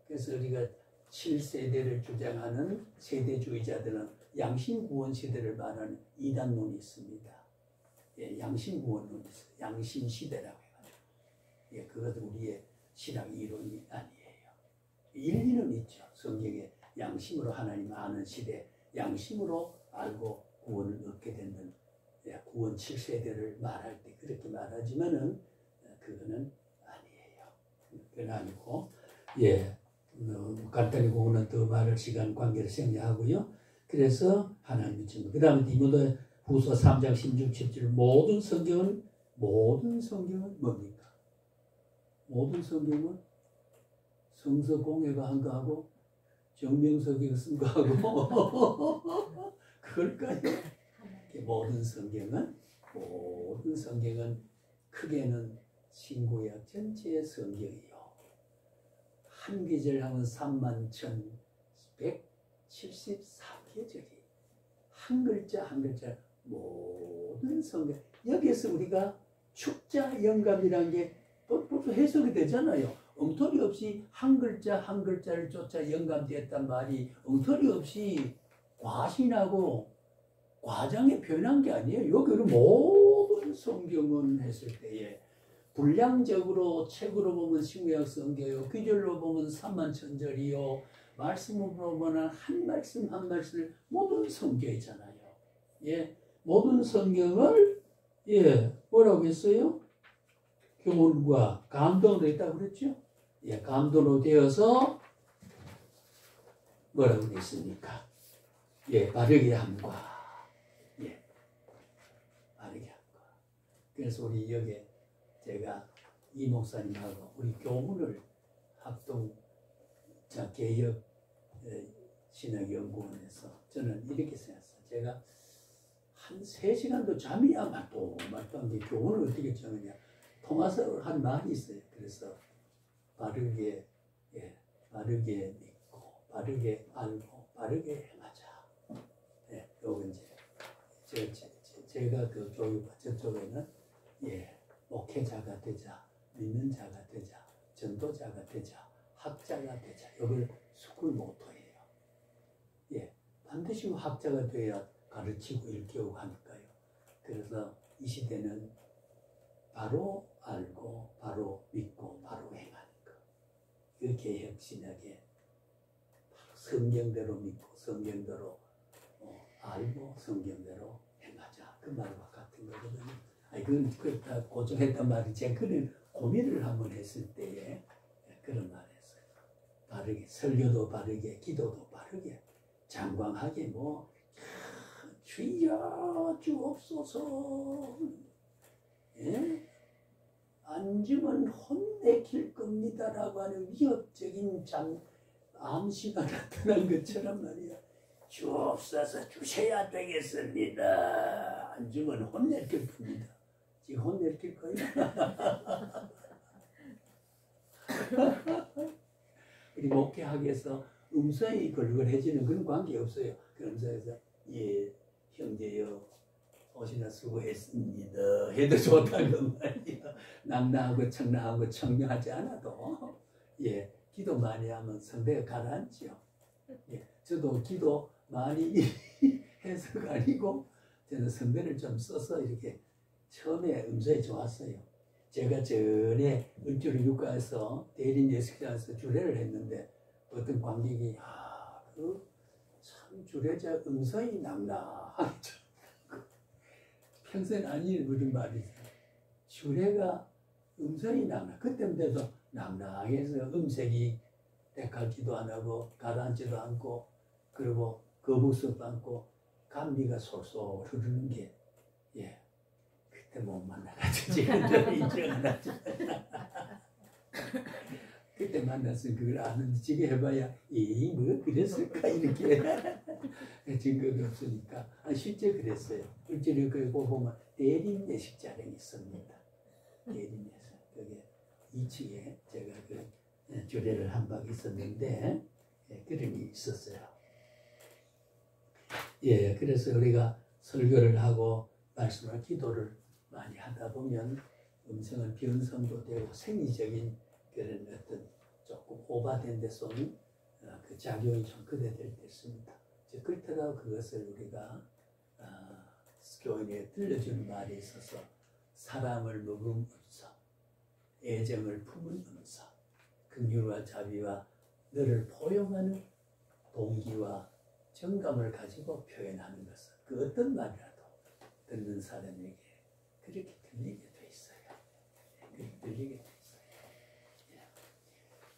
그래서 우리가 7세대를 주장하는 세대주의자들은 양심구원 세대를 말하는 이단론이 있습니다. 예, 양심구원론이 있어요. 양심시대라고 해가지고. 예, 그것도 우리의 신학 이론이 아니에요. 일리는 있죠. 성경에 양심으로 하나님 아는 시대, 양심으로 알고 구원을 얻게 되는 구원 7세대를 말할 때 그렇게 말하지만은 그거는 아니에요. 그건 아니고, 예, 간단히 그거는 더 말할 시간 관계를 생략하고요. 그래서 하나님의 증거. 그 다음에 디모데 후서 3장 16, 17 모든 성경은 뭡니까? 모든 성경은 성서 공회가 한 거하고 정명석이가 쓴 거하고 그럴까요? 모든 성경은 크게는 신구약 전체의 성경이요. 한 계절 하면 31,173계절이 한 글자 한 글자 모든 성경. 여기에서 우리가 축자 영감이라는 게 또 해석이 되잖아요. 엉터리 없이 한 글자 한 글자를 쫓아 영감되었단 말이 엉터리 없이 과신하고 과장에 표현한 게 아니에요. 여기는 모든 성경은 했을 때에 분량적으로 책으로 보면 신구약 성경이요, 귀절로 보면 31,000절이요, 말씀으로 보면 한 말씀 한 말씀을 모든 성경이잖아요. 예, 모든 성경을 뭐라고 했어요? 교훈과 감동으로 했다고 그랬죠? 예, 감동으로 되어서 뭐라고 했습니까? 예, 바르게 함과 바르게 함과. 그래서 우리 여기에 제가 이 목사님하고 우리 교문을 합동 개혁 신학연구원에서 저는 이렇게 생각했어요. 제가 한 3시간도 잠이 말도 안 돼. 교훈을 어떻게 정하냐. 통화서를 한 말이 있어요. 그래서 바르게 믿고 바르게 알고 바르게 행하자. 예, 요거 이제 제가 그 교육 저쪽에는 목회자가 되자, 믿는 자가 되자, 전도자가 되자, 학자가 되자. 이걸 스쿨 모토예요. 예, 반드시 학자가 돼야 가르치고 일깨우고 하니까요. 그래서 이 시대는 바로 알고, 바로 믿고, 바로 행하는 것. 그 개혁신학에 바로 성경대로 믿고, 성경대로 알고, 성경대로 행하자. 그 말과 같은 거거든요. 그건 그렇다 고정했단 말이 제가 그런 고민을 한번 했을 때에 그런 말 했어요. 바르게, 설교도 바르게, 기도도 바르게, 장광하게 뭐 주여 주옵소서, 예? 앉으면 혼내킬 겁니다라고 하는 위협적인 암시가 나타난 것처럼 말이야. 주옵소서 주셔야 되겠습니다. 앉으면 혼내킬 겁니다. 지금 혼내킬 거예요. 우리 목회학에서 음성이 걸걸해지는 그런 관계 없어요. 그 음성에서 예 형제여 오시나 수고했습니다 해도 좋다고 말이야. 낭낭하고 청량하고 청명하지 않아도 예 기도 많이 하면 성대가 가라앉죠. 예 저도 기도 많이 해서가 아니고 저는 성대를 좀 써서 이렇게 처음에 음성이 좋았어요. 제가 전에 은주로 육가에서 대린 예식장에서 주례를 했는데 어떤 관객이 참 주례자 음성이 낭낭하죠. 평생 안 잃어버린 말이죠. 주례가 음성이 낭낭. 그때부터 낭낭해서 음색이 백하지도 안 하고 가라앉지도 않고 그리고 거북스럽도 않고 감미가 솔솔 흐르는 게 예. 그때 못 만나가지고 지금 인정을 하지. 그때 만났으면 그걸 아는데 지금 해봐야 뭐 그랬을까 이렇게 증거가 없으니까 실제 그랬어요. 실제로 그거 보면 대림 예식자령이 있습니다. 대림 예식 그게 2층에 제가 그 주례를 한 박 있었는데 그런 게 있었어요. 예, 그래서 우리가 설교를 하고 말씀을 기도를 많이 하다 보면 음성은 변성도 되고 생리적인 그런 어떤 조금 오바된 데서 오는 그 작용이 좀 그대될 때 있습니다. 그렇더라도 그것을 우리가 교인에 들려주는 말이 있어서 사랑을 머금으면서 애정을 품으면서 긍휼과 자비와 너를 포용하는 동기와 정감을 가지고 표현하는 것은 그 어떤 말이라도 듣는 사람에게 그렇게 들리게 돼 있어요. 그렇게 들리게 돼 있어요.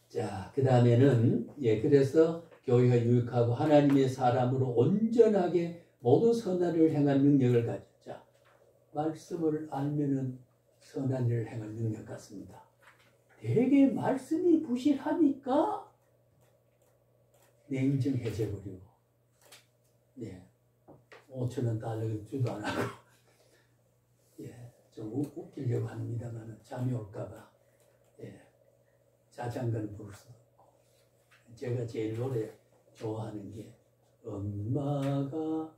자, 그 다음에는 그래서 교회가 유익하고 하나님의 사람으로 온전하게 모든 선한 일을 행할 능력을 가졌자. 말씀을 알면은 선한 일을 행할 능력 같습니다. 되게 말씀이 부실하니까 냉정해져 버리고 5,000원 달러 주도 안 하고 좀 웃기려고 합니다만 잠이 올까봐 자장가를 부를 수도 없고 제가 제일 노래 좋아하는 게 엄마가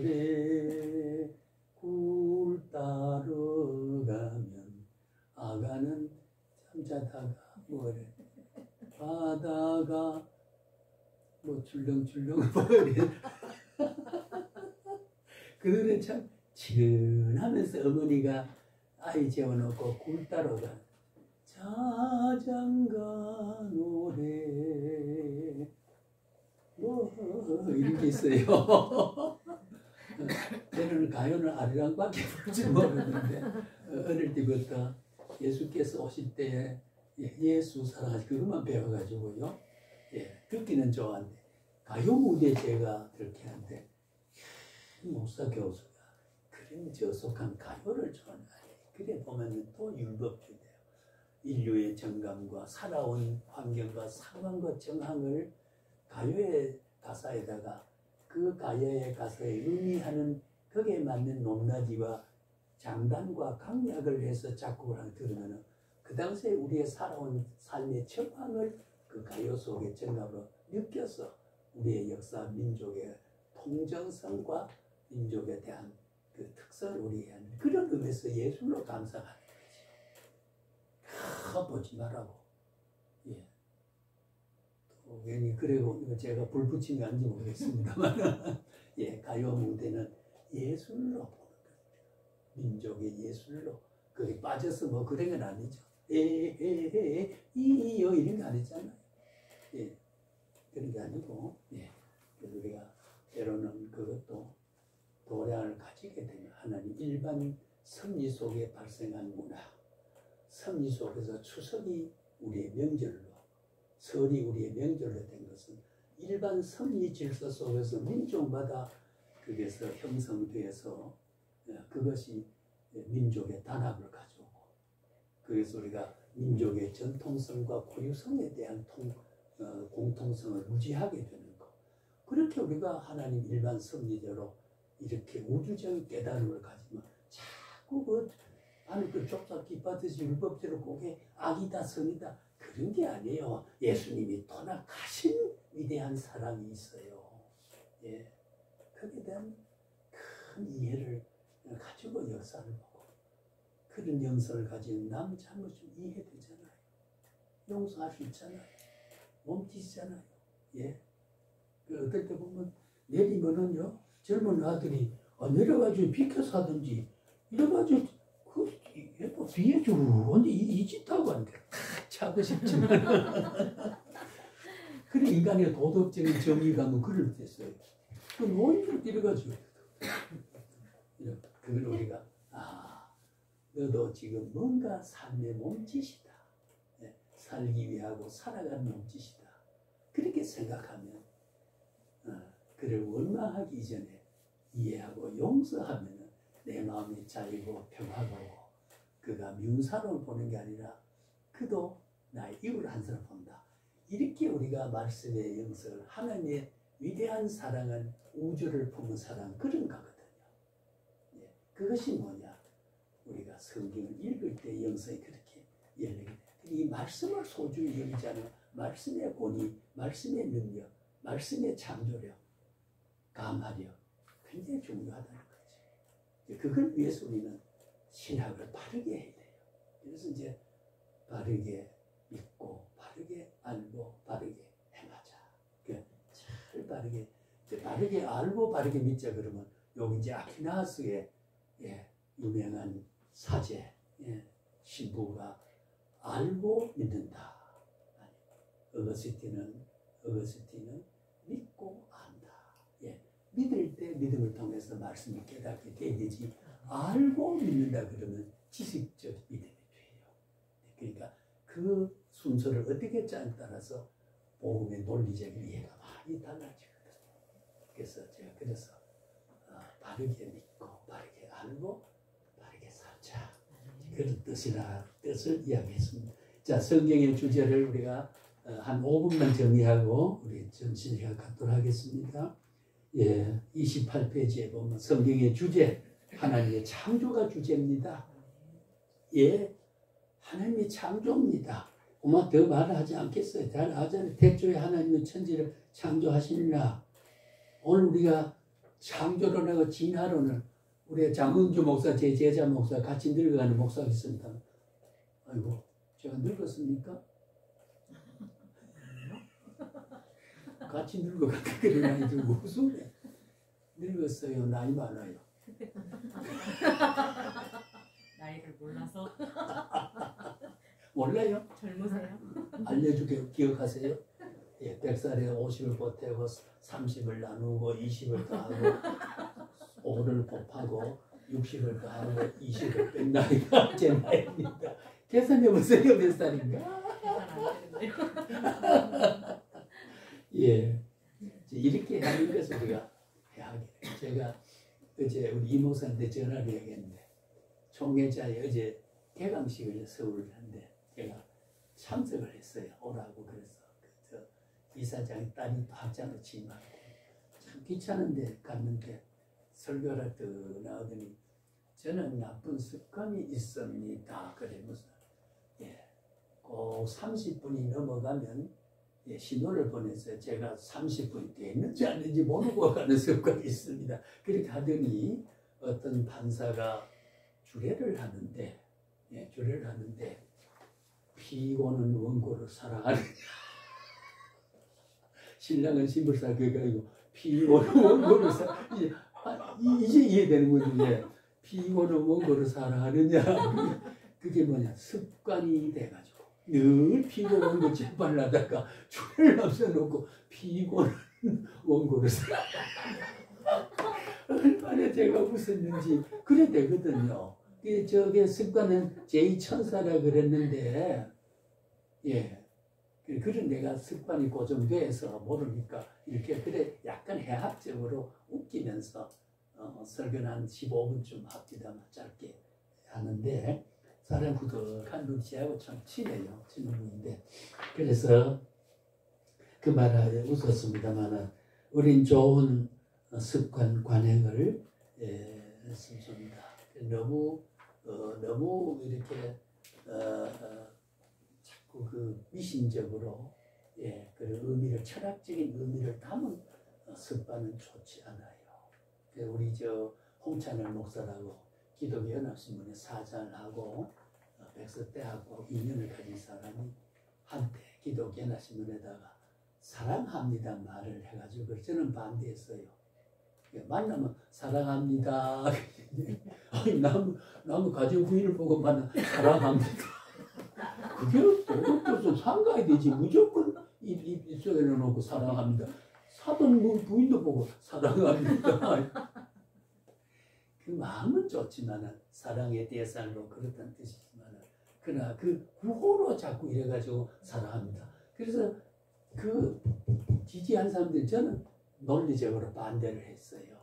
섬마을에 굴 따러 가면 아가는 잠자다가 뭐래 바다가 뭐 출렁출렁 버려 그 노래 참 지근하면서 어머니가 아이 재워놓고 굴 따러 가 자장가 노래 뭐 이런 게 있어요. 저는 가요는 아리랑밖에 부르지 모르는데 어릴 때부터 예수께서 오실 때 예수 사랑하시 그것만 배워가지고요. 듣기는 좋아한데 가요 무대 제가 그렇게 하는데 목사 교수가 그런 저속한 가요를 좋아하네. 그래 보면 또 율법적이에요. 인류의 정감과 살아온 환경과 상황과 정황을 가요의 가사에다가 그 가요의 가사에 의미하는 거기에 맞는 높낮이와 장단과 강약을 해서 작곡을 하는 들으면 그 당시에 우리의 살아온 삶의 정황을 그 가요 속의 정감으로 느껴서 우리의 역사, 민족의 통정성과 민족에 대한 그 특성을 우리에게 하는 그런 의미에서 예술로 감상하는 거죠. 보지 말라고. 또 괜히 그리고 제가 불 붙인 게 아닌지 모르겠습니다만 가요 무대는 예술로 보는 거예요. 민족의 예술로. 거기 빠져서 뭐 그런 건 아니죠. 이요 이런 게 아니잖아요. 그런 게 아니고 그래서 우리가 때로는 그것도 도량을 가지게 되면 하나님 일반 섭리 속에 발생한 문화 섭리 속에서 추석이 우리의 명절로, 설이 우리의 명절로 된 것은 일반 섭리 질서 속에서 민족마다 그게서 형성돼서 그것이 민족의 단합을 가져오고, 그래서 우리가 민족의 전통성과 고유성에 대한 공통성을 유지하게 되는 것. 그렇게 우리가 하나님 일반 섭리대로 이렇게 우주적인 깨달음을 가지면 자꾸 그 좁다 기빠듯이 율법대로 그게 악이다 성이다 그런 게 아니에요. 예수님이 떠나가신 위대한 사랑이 있어요. 예, 거기에 대한 큰 이해를 가지고 역사를 보고, 그런 영성을 가진 남 잘못이 이해되잖아요. 용서할 수 있잖아요. 몸짓잖아요. 예, 그 어떨 때 보면 내리면은요, 젊은 아들이 내려가지고 비켜서 하든지 이래가지고 또 뒤에 주고 언제 이 짓 하고 하는데 차고 싶지만 그런 인간의 도덕적인 정의감은 그럴 때 있어요. 그 노인들 이래가지고 그걸 우리가 너도 지금 뭔가 삶의 몸짓이다. 살기 위하고 살아가는 몸짓이다. 그렇게 생각하면 그를 원망하기 이전에 이해하고 용서하면 내 마음이 자유고 평화고, 그가 미운사람을 보는 게 아니라 그도 나의 이웃을 한 사람 본다. 이렇게 우리가 말씀의 영성을, 하나님의 위대한 사랑은 우주를 품은 사랑, 그런 거거든요. 예, 그것이 뭐냐? 우리가 성경을 읽을 때 영성이 그렇게 열리게 돼요. 이 말씀을 소중히 여기지 않으면 말씀의 권위, 말씀의 능력, 말씀의 창조력, 감화력 굉장히 중요하다는 거지. 그걸 위해서 우리는 신학을 바르게 해야 돼요. 그래서 이제 바르게 믿고, 바르게 알고, 바르게 행하자. 잘 바르게, 바르게 알고, 바르게 믿자 그러면 여기 이제 아퀴나스의 유명한 사제 신부가 알고 믿는다. 어거스틴은 믿고 안다. 믿을 때 믿음을 통해서 말씀을 깨닫게 되지, 알고 믿는다 그러면 지식적 믿음이 돼요. 그러니까 그 순서를 어떻게 짜에 따라서 복음의 논리적인 이해가 많이 달라지거든요. 그래서 제가 바르게 믿고, 바르게 알고, 바르게 살자, 그런 뜻을 이야기했습니다. 자, 성경의 주제를 우리가 한 5분만 정리하고 우리 전시회를 갖도록 하겠습니다. 28페이지에 보면 성경의 주제, 하나님의 창조가 주제입니다. 하나님의 창조입니다. 더 말하지 않겠어요. 잘 아잖아요. 태초에 하나님의 천지를 창조하시니라. 오늘 우리가 창조를 하고 진화론을, 우리 장은주 목사, 제 제자 목사, 같이 늙어가는 목사가 있습니다. 아이고, 제가 늙었습니까? 같이 늙어가니까 그런 나이 들고 웃으네. 늙었어요. 나이 많아요. 나이를 몰라서. 몰라요? 젊으세요? 알려주게 기억하세요? 100살에 50을 보태고 30을 나누고 20을 더하고 5를 곱하고 60을 더하고 20을 뺀 나이가 제 나이입니다. 계산해보세요. 몇 살인가? 이렇게 하는 것을 우리가 해야 하겠네요. 제가 어제 우리 이목사한테 전화를 해야겠는데, 총회자에 어제 개강식을 서울을 한데 제가 참석을 했어요. 오라고. 그래서 이사장의 딸이 또 학장을 취임하고 참 귀찮은데 갔는데 설교를 또 나오더니 저는 나쁜 습관이 있습니다. 그래 무슨 꼭 30분이 넘어가면 신호를 보내서 제가 30분이 됐는지 안 됐는지 모르고 가는 습관이 있습니다. 그렇게 하더니 어떤 판사가 주례를 하는데 피고는 원고를 사랑하느냐. 신랑은 신부를 그래가지고 피고는 원고를 이제 이해되는 거지. 피고는 원고를 사랑하느냐. 그게 뭐냐, 습관이 돼가지고 늘 피고 원고 짓밟으려다가 주례를 앞서놓고 피고는 원고를 사랑하느냐. 얼마나 제가 웃었는지. 그래 되거든요. 저게 습관은 제2천사라 그랬는데, 예. 그런 내가 습관이 고정돼서 모르니까 이렇게 그래 약간 해학적으로 웃기면서 설교는 한 15분쯤 합디다만 짧게 하는데 사람 후덕한 눈치하고 참 친해요. 친한 분인데 그래서 그 말에 웃었습니다만은 우린 좋은 습관 관행을 심습니다. 너무 이렇게 자꾸 그 미신적으로 그 의미를 철학적인 의미를 담은 습관은 좋지 않아요. 우리 저 홍찬열 목사라고 기독교 연합신문에 사장하고 백석대하고 인연을 가진 사람이 한때 기독교 연합신문에다가 사랑합니다 말을 해가지고 저는 반대했어요. 만나면 사랑합니다. 아니 나무 가정 부인을 보고 만나 사랑합니다. 그게 도덕교수 상가야 되지. 무조건 입속에 넣어놓고 사랑합니다. 사돈 부인도 보고 사랑합니다. 그 마음은 좋지만은 사랑의 대상으로 그렇다는 뜻이지만은 그러나 그 구호로 자꾸 이래가지고 사랑합니다. 그래서 그 지지한 사람들 저는 논리적으로 반대를 했어요.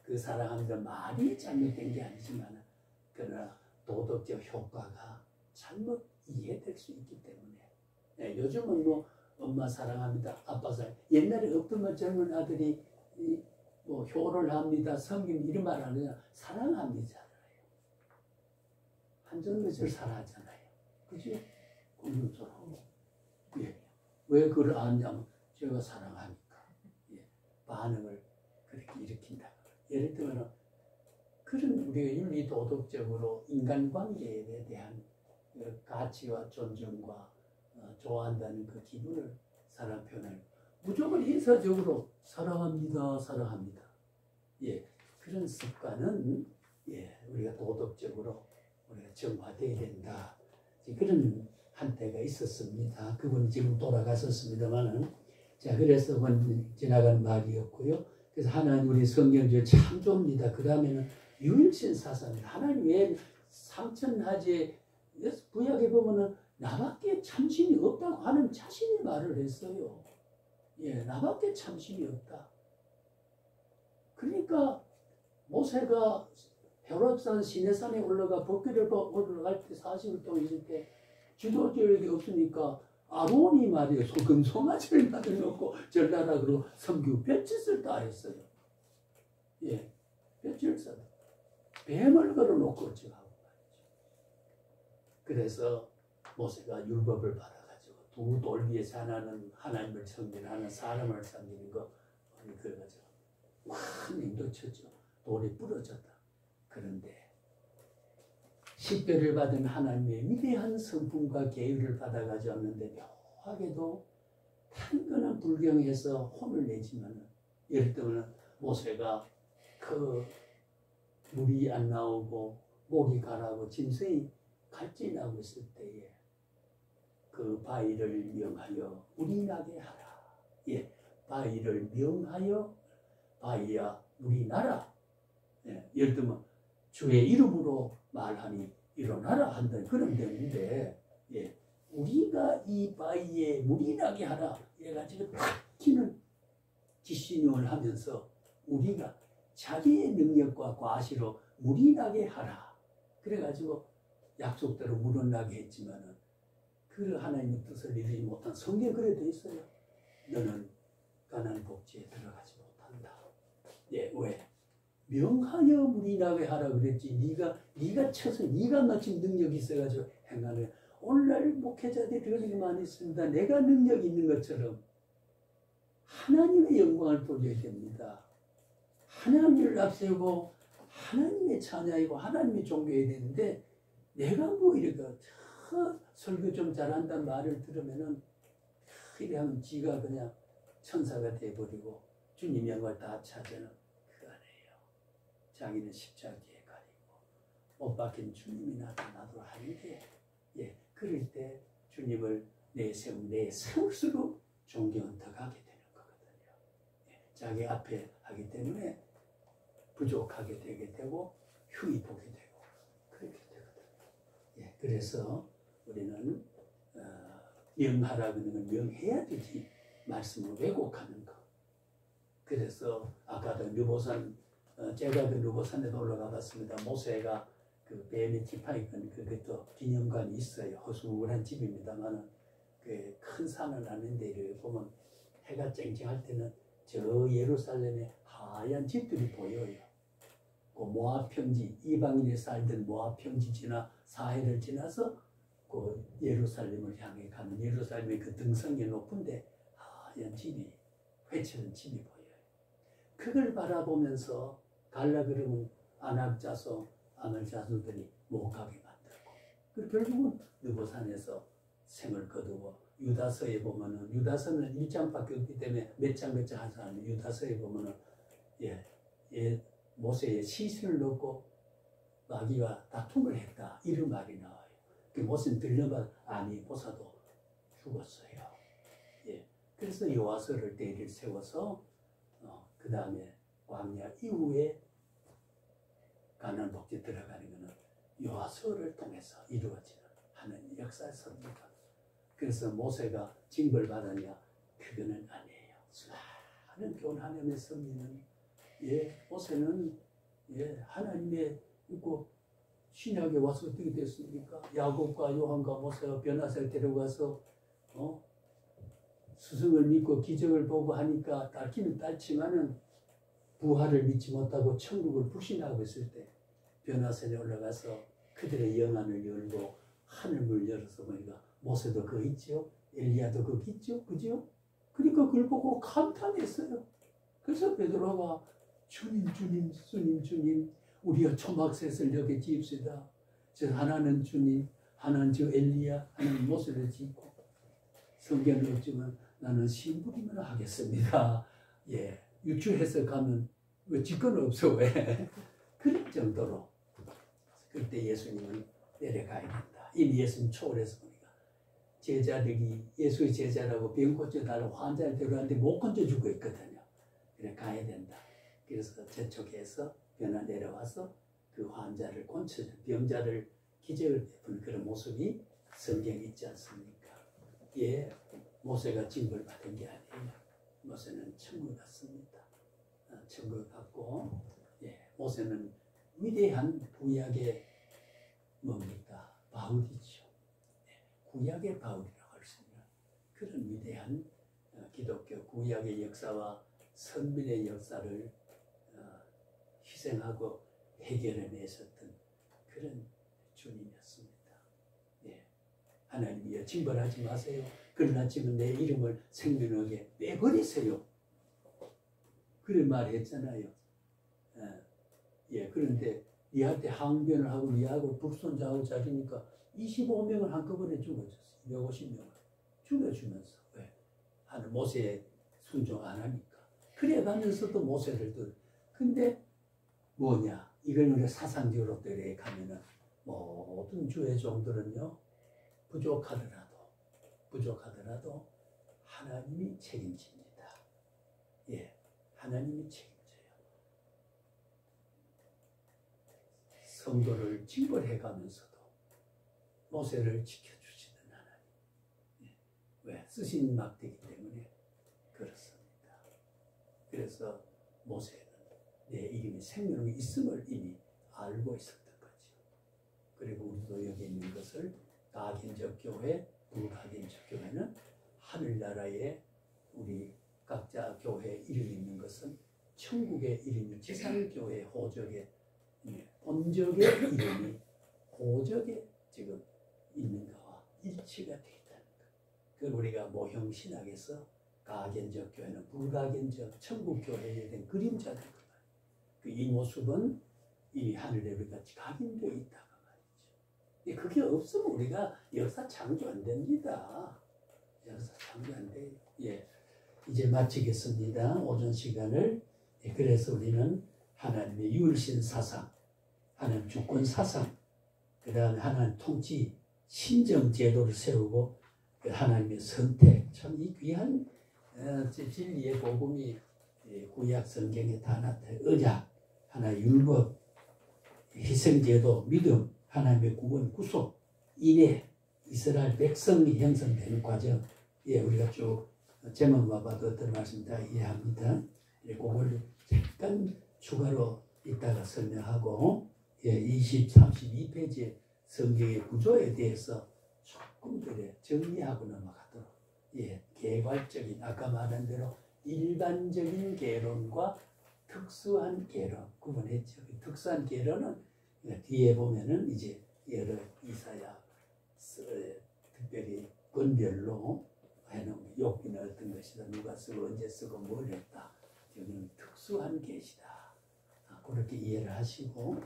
그 사랑합니다 말이 잘못된 게 아니지만은 그러나 도덕적 효과가 잘못 이해될 수 있기 때문에 요즘은 뭐 엄마 사랑합니다, 아빠 사랑. 옛날에 없던 젊은 아들이 뭐 효를 합니다, 성김 이런 말 안 해요. 사랑합니다잖아요. 한전매절 사랑하잖아요. 그지? 공동처럼. 예. 왜 그걸 아냐면 제가 사랑하니까. 예. 반응을 그렇게 일으킨다. 예를 들면 그런 우리가 윤리 도덕적으로 인간관계에 대한 가치와 존중과 좋아한다는 그 기분을 사람 표현을 무조건 인사적으로 사랑합니다, 사랑합니다. 예, 그런 습관은 우리가 도덕적으로 우리가 정화되어야 된다. 그런 한때가 있었습니다. 그분 지금 돌아가셨습니다만은 자 그래서 지나간 말이었고요. 그래서 하나님 우리 성경주에 참 좋습니다. 그 다음에는 유일신 사상입니다. 하나님 왜 상천하제 구약에 보면은 나밖에 참신이 없다고 하는 자신이 말을 했어요. 예, 나밖에 참신이 없다. 그러니까 모세가 헤롯산 시내산에 올라가 법궤를 올라갈 때 40일 동안 있을 때 지도자에게 없으니까 아론이 말이에요. 소금 송아지를 만들어놓고 전라라 그러고 섬기고 뱃짓을 다 했어요. 예, 뱃짓을 써. 뱀을 걸어놓고 어쩌고. 그래서 모세가 율법을 받아가지고 두 돌 위에 사는 하나님을 섬기는 사람을 섬기는 거 그래가지고 큰 힘도 쳤죠. 돌이 부러졌다. 그런데 십배를 받은 하나님의 위대한 성품과 계율을 받아가지고 왔는데 묘하게도 탄건한 불경에서 혼을 내지만 예를 들면 모세가 그 물이 안 나오고 목이 가라고 짐승이 갈증나고 있을 때에 그 바위를 명하여 물이 나게 하라. 예, 바위를 명하여 바위야 물이 나라. 예, 예를 들면 주의 이름으로 말하니 일어나라 한다는 그런 데인데 예, 우리가 이 바위에 물이 나게 하라 이래가지고 탁 튀는 지신용을 하면서 우리가 자기의 능력과 과시로 물이 나게 하라. 그래가지고 약속대로 물은 나게 했지만은 그 하나님의 뜻을 이루지 못한 성경에 그래 돼 있어요. 너는 가나안 복지에 들어가지 못한다. 예, 왜? 명하여 물이 나게 하라 그랬지. 네가 쳐서 네가 마침 능력이 있어가지고 행하는. 오늘날 목회자들이 그런 게 많이 있습니다. 내가 능력이 있는 것처럼 하나님의 영광을 돌려야 됩니다. 하나님을 앞세우고 하나님의 찬양이고 하나님의 존경해야 되는데 내가 뭐 이렇게 설교 좀 잘한다는 말을 들으면은 이래 하면 지가 그냥 천사가 돼버리고 주님 영광을 다 차지하는 그 아니에요. 자기는 십자가에 가리고 못 박힌 주님이 나타나도록 하는 게 그럴 때 주님을 내세울수록 존경은 더 가게 되는 거거든요. 자기 앞에 하기 때문에 부족하게 되게 되고 흉이 보게 되고 그렇게 그래서 우리는 명하라고 하는 건 명해야 되지. 말씀을 왜곡하는 거. 그래서 아까도 느보산 제가 그 느보산에도 올라가 봤습니다. 모세가 그 뱀의 지팡이건 그것도 기념관이 있어요. 허술한 집입니다만은 그 큰 산을 하는데 이렇게 보면 해가 쨍쨍할 때는 저 예루살렘에 하얀 집들이 보여요. 그 모압 평지 이방인이 살던 모압 평지 지나 사해를 지나서 그 예루살렘을 향해 가는 예루살렘의 그 등성이 높은데 하얀 집이 회치는 집이 보여요. 그걸 바라보면서 갈라 그러면 안악자손 아말 자손들이 못 가게 만들고 그 결국은 느보산에서 생을 거두고 유다서에 보면은 유다서는 1장밖에 없기 때문에 몇 장 하지 않아요. 유다서에 보면은 모세의 시신을 넣고 마귀와 다툼을 했다 이런 말이 나와요. 그 모세는 들려봐 아니 모사도 죽었어요. 그래서 여호와서를 대리를 세워서 그 다음에 광야 이후에 가나안 복지 들어가는 것은 여호와서를 통해서 이루어지는 하나님의 역사였습니다. 그래서 모세가 징벌 받았냐? 그거는 아니에요. 수많은 교훈하나님의 섭리는 모세는 하나님의 있고 신약에 와서 어떻게 됐습니까? 야곱과 요한과 모세가 변화사를 데려가서 스승을 믿고 기적을 보고 하니까 딸기는 딸지만은 부활을 믿지 못하고 천국을 불신하고 있을 때 변화산에 올라가서 그들의 영안을 열고 하늘문을 열어서 보니까 모세도 거기 있죠. 엘리야도 거기 있죠. 그죠? 그러니까 그걸 보고 감탄했어요. 그래서 베드로가 주님 주님 우리가 초막셋을 여기 지읍시다. 하나는 주님 하나는 저 엘리야 하나는 모세를 짓고 성경은 없지만 나는 신부기만 하겠습니다. 유추해서 가면 왜 직권 없어 왜? 그럴 정도로 그때 예수님은 내려가야 된다. 이미 예수님 초월해서 보니까 제자들이 예수의 제자라고 병 고쳐달라고 환자를 데려왔는데 못 건져주고 있거든요. 그래 가야 된다. 그래서 재촉해서 변화 내려와서 그 환자를 고쳐준 병자를 기적을 베푸는 그런 모습이 성경에 있지 않습니까? 모세가 징벌 받은 게 아니에요. 모세는 천국 갔습니다. 천국 갔고 모세는 위대한 구약의 뭡니까? 바울이죠. 구약의 바울이라고 할 수 있는 그런 위대한 기독교 구약의 역사와 선민의 역사를 희생하고 해결해내셨던 그런 주님이었습니다. 하나님이여 징벌하지 마세요. 그러나 지금 내 이름을 생명하게 빼버리세요. 그런 말 했잖아요. 그런데 니한테 항변을 하고 니하고 북선자하고 자기니까 25명을 한꺼번에 죽어줬어요. 150명을 죽여주면서 왜? 모세에 순종 안 하니까. 그래 가면서도 모세를 근데 뭐냐? 이걸 우리가 사상적으로 때려 가면은 모든 주의 종들은요 부족하더라도 하나님이 책임집니다. 하나님이 책임져요. 성도를 징벌해 가면서도 모세를 지켜주시는 하나님. 왜? 쓰신 막대기 때문에 그렇습니다. 그래서 모세는 내 이름이 생명이 있음을 이미 알고 있었던 거죠. 그리고 우리도 여기 있는 것을 가긴적 교회, 불가긴적 교회는 하늘나라에 우리 각자 교회 이름이 있는 것은 천국의 이름이 지상교회 호적의 본적의 이름이 호적에 지금 있는 거와 일치가 되어 있다는 것. 그걸 우리가 모형신학에서 가견적 교회는 불가견적 천국교회에 대한 그림자들 그 이 모습은 이미 하늘에 우리가 각인되어 있다고 말이죠. 그게 없으면 우리가 역사 창조 안 됩니다. 역사 창조 안 돼요. 이제 마치겠습니다. 오전 시간을. 그래서 우리는 하나님의 유일신 사상, 하나님 주권 사상, 그 다음에 하나님 통치, 신정 제도를 세우고 하나님의 선택, 참 이 귀한 진리의 복음이 구약 성경에 다 나타나요. 언약, 하나의 율법, 희생제도, 믿음, 하나님의 구원, 구속, 이래 이스라엘 백성이 형성되는 과정, 우리가 쭉 제목만 봐도 어떤 말씀 다 이해합니다. 그걸 잠깐 추가로 이따가 설명하고 20, 32페이지 성경의 구조에 대해서 조금 그래 정리하고 넘어가도록 개괄적인 아까 말한 대로 일반적인 개론과 특수한 개론 구분했죠. 특수한 개론은 뒤에 보면은 이제 여러 이사야 특별히 권별로 해놓은 욕기는 어떤 것이다, 누가 쓰고 언제 쓰고 뭘 했다, 이거는 특수한 계시다. 그렇게 이해를 하시고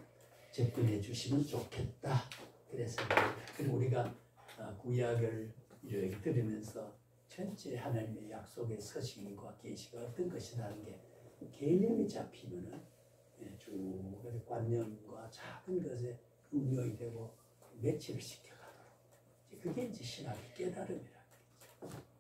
접근해 주시면 좋겠다. 그래서 그리고 우리가 구약을 이렇게 들으면서 전체 하나님의 약속의 서신과 계시가 어떤 것이라는 게 개념이 잡히면은 쭉 관념과 작은 것에 응용이 되고 매치를 시켜가도록, 그게 이제 신학의 깨달음이라는 거죠.